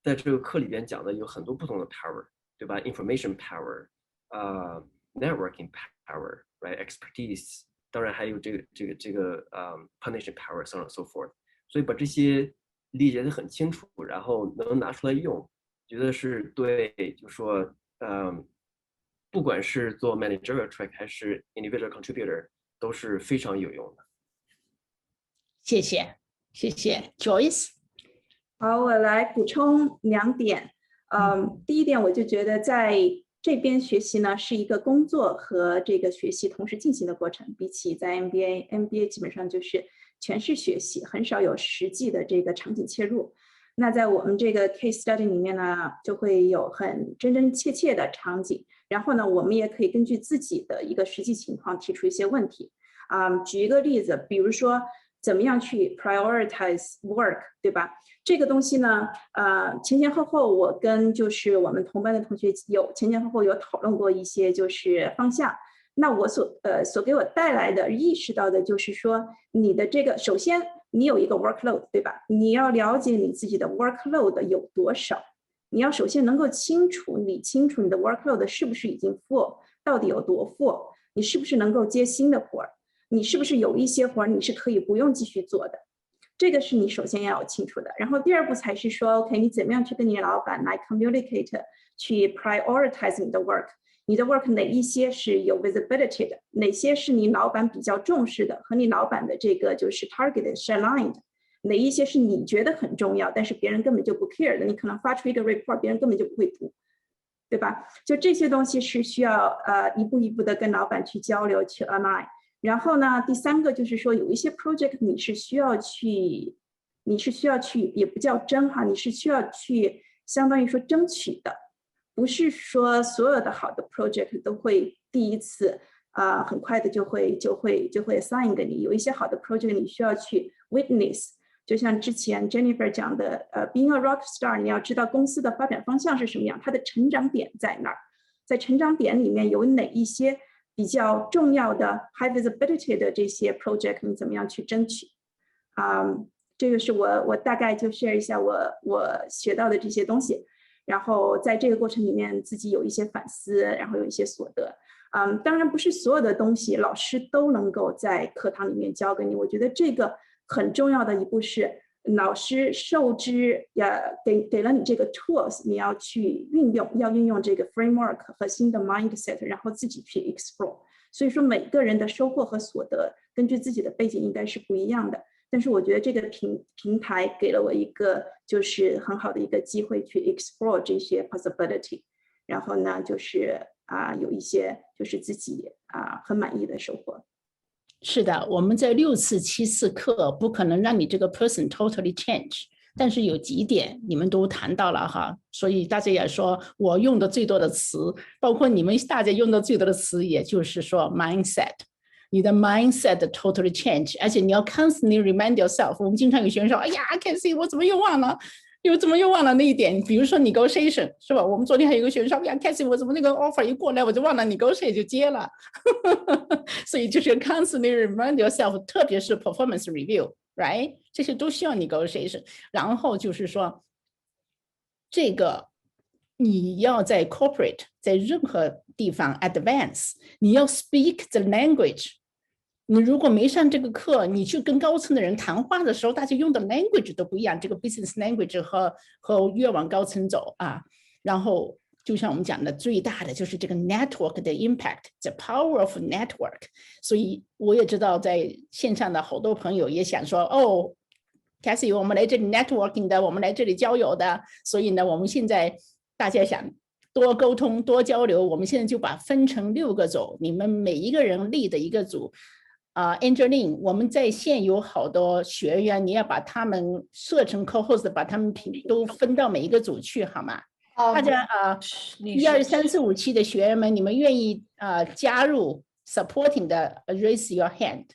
在这个课里边讲的有很多不同的 power， 对吧？ information power，networking power， right？ expertise，当然还有这个punishment power so on and so forth。所以把这些理解得很清楚，然后能拿出来用，觉得是对，就是说不管是做 managerial track 还是 individual contributor 都是非常有用的。谢谢 Joyce。 好，我来补充2点。第一点，我就觉得在这边学习呢是一个工作和这个学习同时进行的过程，比起在 MBA 基本上就是全是学习，很少有实际的这个场景切入。那在我们这个 case study 里面呢，就会有很真真切切的场景，然后呢，我们也可以根据自己的一个实际情况提出一些问题。举一个例子，比如说怎么样去 prioritize work， 对吧？这个东西呢，前后我跟就是我们同班的同学前后有讨论过一些就是方向。那我所给我带来的意识到的就是说，你的这个首先你有一个 workload， 对吧？你要了解你自己的 workload 有多少，你要首先能够理清楚你的 workload 是不是已经 full， 到底有多 full， 你是不是能够接新的活儿，你是不是有一些活儿你是可以不用继续做的，这个是你首先要有清楚的。然后第二步才是说 OK， 你怎么样去跟你的老板来 communicate， 去 prioritize 你的 work， 你的 work 哪一些是有 visibility 的，哪些是你老板比较重视的，和你老板的这个就是 target 是 aligned， 哪一些是你觉得很重要但是别人根本就不 care 的，你可能发出一个 report 别人根本就不会读，对吧？就这些东西是需要一步一步的跟老板去交流去 align。然后呢，第三个就是说有一些 project 你是需要去也不叫争哈，你是需要去相当于说争取的，不是说所有的好的 project 都会第一次很快的就会 assign 给你，有一些好的 project 你需要去 witness， 就像之前 Jennifer 讲的being a rock star， 你要知道公司的发展方向是什么样，它的成长点在哪儿，在成长点里面有哪一些比较重要的 high visibility 的这些 project 你怎么样去争取。这个是我大概就 share 一下我学到的这些东西，然后在这个过程里面自己有一些反思，然后有一些所得。当然不是所有的东西老师都能够在课堂里面教给你，我觉得这个很重要的一步是老师授之给了你这个 tools， 你要去运用这个 framework 和新的 mindset， 然后自己去 explore。 所以说每个人的收获和所得根据自己的背景应该是不一样的，但是我觉得这个平台给了我一个就是很好的一个机会去 explore 这些 possibility， 然后呢就是有一些就是自己很满意的收获。是的，我们在6次7次课不可能让你这个 person totally change， 但是有几点你们都谈到了哈，所以大家也说我用的最多的词，包括你们大家用的最多的词，也就是说 mindset， 你的 mindset totally change， 而且你要 constantly remind yourself。 我们经常有学生说哎呀 I can see 我怎么又忘了那一点，比如说 negotiation 是吧？我们昨天还有一个学生说，哎呀 Cassie 我怎么那个 offer 一过来我就忘了 negotiate 就接了所以就是 constantly remind yourself， 特别是 performance review right， 这些都需要 negotiation。 然后就是说这个你要在 corporate 在任何地方 advance， 你要 speak the language。你如果没上这个课，你去跟高层的人谈话的时候，大家用的 language 都不一样，这个 business language 和越往高层走然后就像我们讲的，最大的就是这个 network 的 impact， the power of network。 所以我也知道在线上的好多朋友也想说Cassie 我们来这里 networking 的，我们来这里交友的，所以呢我们现在大家想多沟通多交流，我们现在就把分成6个组，你们每一个人lead的一个组。Angeline， 我们在线有好多学员，你要把他们设成 co-host， 把他们都分到每一个组去好吗？大家1、2、3、4、5期的学员们，你们愿意加入 supporting 的 raise your hand，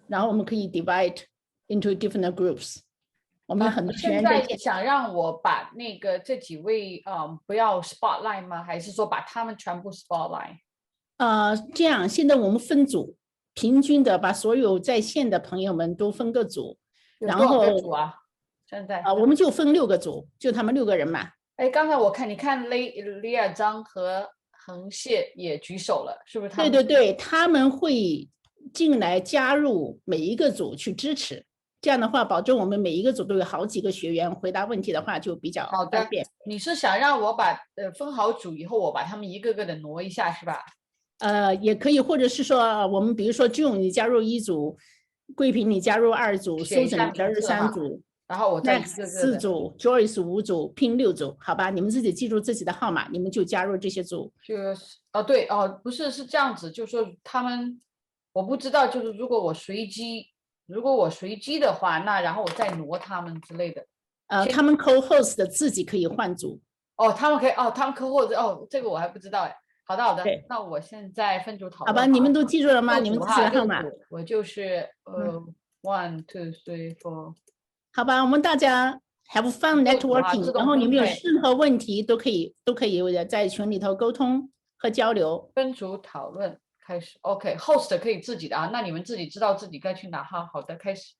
然后我们可以 divide into different groups。 我们有很多学员现在想让我把那个这几位不要 spotlight 吗？还是说把他们全部 spotlight？ 这样现在我们分组，平均的把所有在线的朋友们都分个组，然后现在我们就分6个组，就他们6个人嘛。刚才我看你看李尔章和恒谢也举手了，是不是他们？对，他们会进来加入每一个组去支持，这样的话保证我们每一个组都有好几个学员回答问题的话就比较好的方便。你是想让我把分好组以后，我把他们一个个的挪一下是吧？也可以，或者是说我们比如说June你加入1组，桂平你加入2组，Susan 你加入3组，然后我再一个 Max 个4的组，Joyce 5组，Pin 6组，好吧？你们自己记住自己的号码，你们就加入这些组。就是对不是是这样子，就是说他们我不知道，就是如果我随机的话，那然后我再挪他们之类的。他们 co-host 的自己可以换组。他们可以他们 co-host 这个我还不知道哎。好的，那我现在分组讨论。好吧，你们都记住了吗？你们自己的号码。我就是1 2 3 4。好吧，我们大家 have fun networking， 然后你们有任何问题都可以在群里头沟通和交流。分组讨论开始 ，OK，host 可以自己的啊，那你们自己知道自己该去哪哈。好的，开始。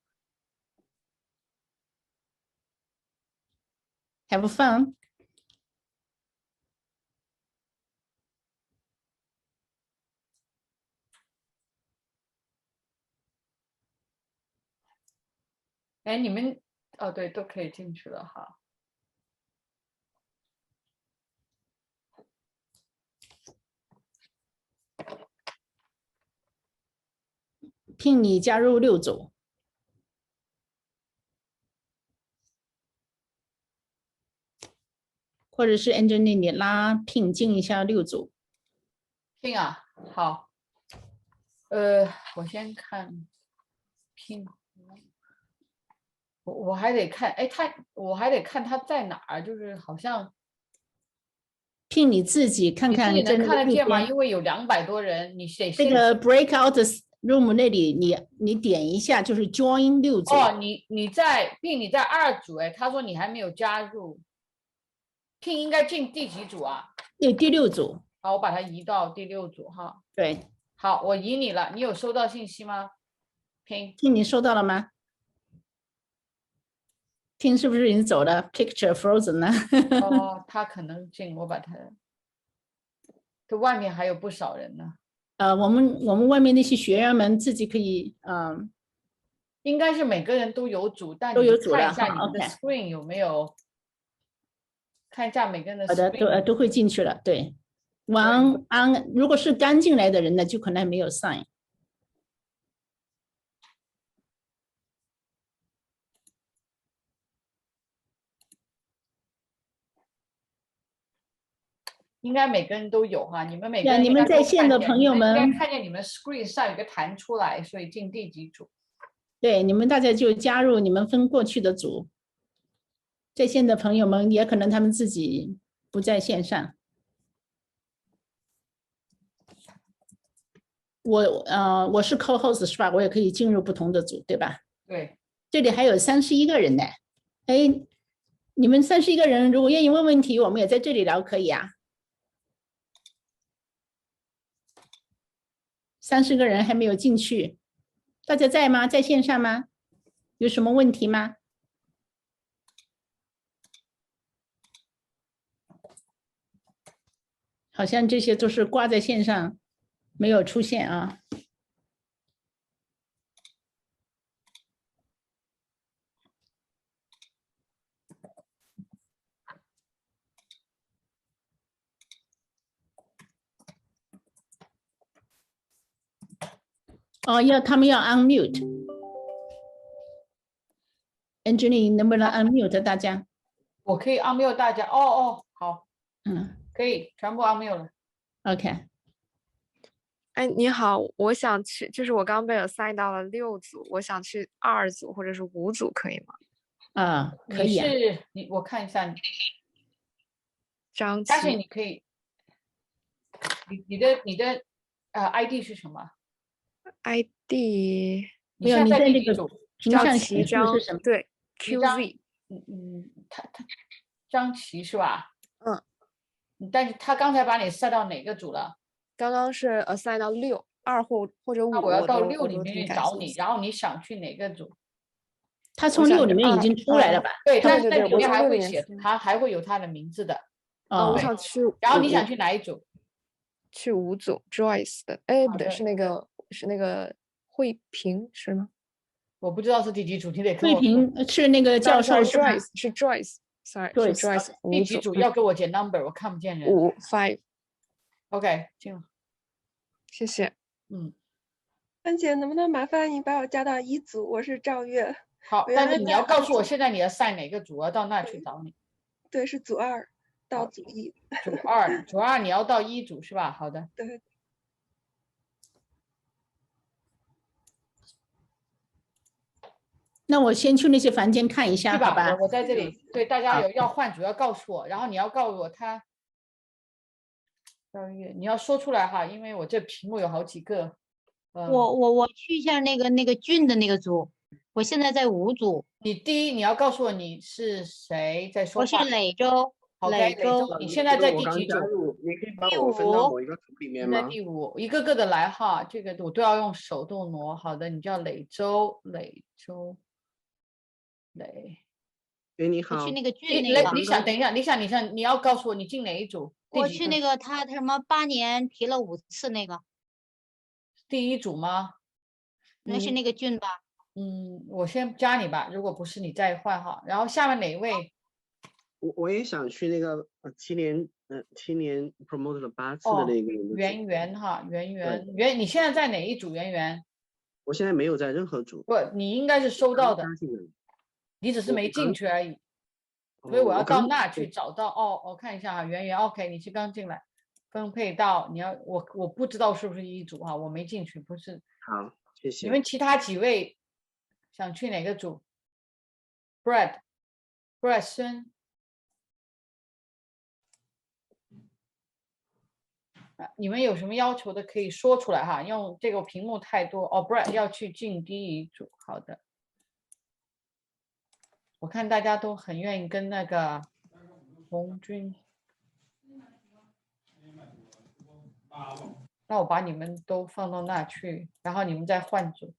Have fun。哎，你们对，都可以进去了哈。聘你加入6组，或者是 Angelina 你拉聘进一下6组。聘啊，好。我先看聘。我还得看，我还得看他在哪儿，就是好像聘你自己看看，你自己能看得见吗？因为有200多人，你得这个 breakout room 那里，你点一下，就是 join 6组。你在2组，他说你还没有加入，聘应该进第几组啊？对，第6组。好，我把它移到第6组哈。对，好，我移你了，你有收到信息吗？聘你收到了吗？听是不是已经走了 ？Picture frozen 了。他可能进，我把他。这外面还有不少人呢。我们外面那些学员们自己可以，应该是每个人都有组，但都有组看一下了你们的 screen 有没有，看一下每个人的 screen。好的，都会进去了。对，如果是刚进来的人呢，就可能还没有 sign。应该每个人都有哈，你们每个人你们在线的朋友们应该看见你们 screen 上有个弹出来，所以进第几组？对，你们大家就加入你们分过去的组。在线的朋友们也可能他们自己不在线上。我是 co-host 是吧？我也可以进入不同的组，对吧？对。这里还有31个人呢。哎，你们31个人如果愿意问问题，我们也在这里聊，可以啊。30个人还没有进去，大家在吗？在线上吗？有什么问题吗？好像这些都是挂在线上，没有出现啊。他们要 unmute。Angelina 能不能 unmute 大家？我可以 unmute 大家。好。可以，全部 unmute 了。OK。哎，你好，我想去，就是我刚被assign到了6组，我想去2组或者是5组，可以吗？可以啊。我看一下你。张琪。但是你可以，你的ID 是什么 ？ID 没有，你在那个屏上显示是什么？对 ，QZ。他张琪是吧？但是他刚才把你塞到哪个组了？刚刚是assign到6、2或者5。那我要到6里面去找你，然后你想去哪个组？他从6里面已经出来了吧？对，但是里面还会写，他还会有他的名字的。我想去。然后你想去哪一组？去5组 ，Joyce 的。哎，不对，是那个慧萍是吗？我不知道是第几组，你得跟慧我说。萍是那个教授是吗？ Joyce 是 Joyce，sorry 是 Joyce 第几组要给我解 number， 我看不见人。5 OK， 进了。谢谢。芬姐，能不能麻烦你把我加到1组？我是赵月。好，但是你要告诉我现在你要赛哪个组，我要到那去找你。对，是组2到组1。组二你要到1组是吧？好的。对。那我先去那些房间看一下，好吧？我在这里。对，大家要换组要告诉我，然后你要告诉我他。你要说出来哈，因为我这屏幕有好几个。我去一下那个俊的那个组，我现在在5组。你要告诉我你是谁在说话。我是磊州。磊州，你现在在第几组？你可以把我分到某一个组里面吗？在第5，一个个的来哈，这个我都要用手动挪。好的，你叫磊州。哎，你好。我去那个俊那个。李想，等一下，你要告诉我你进哪一组？我去那个他什么8年提了5次那个。第1组吗？那是那个俊吧？我先加你吧，如果不是你再换哈。然后下面哪一位？我也想去那个7年 promote 了8次的那个。圆，你现在在哪一组？圆。我现在没有在任何组。不，你应该是收到的，你只是没进去而已。所以我要到那去找到。我看一下哈，圆 OK， 你是刚进来，分配到你要我不知道是不是1组哈，我没进去，不是。好，谢谢。你们其他几位想去哪个组 ？Brad 孙。你们有什么要求的可以说出来哈，用这个屏幕太多。Brad 要去进第1组，好的。我看大家都很愿意跟那个红军，那我把你们都放到那去，然后你们再换组。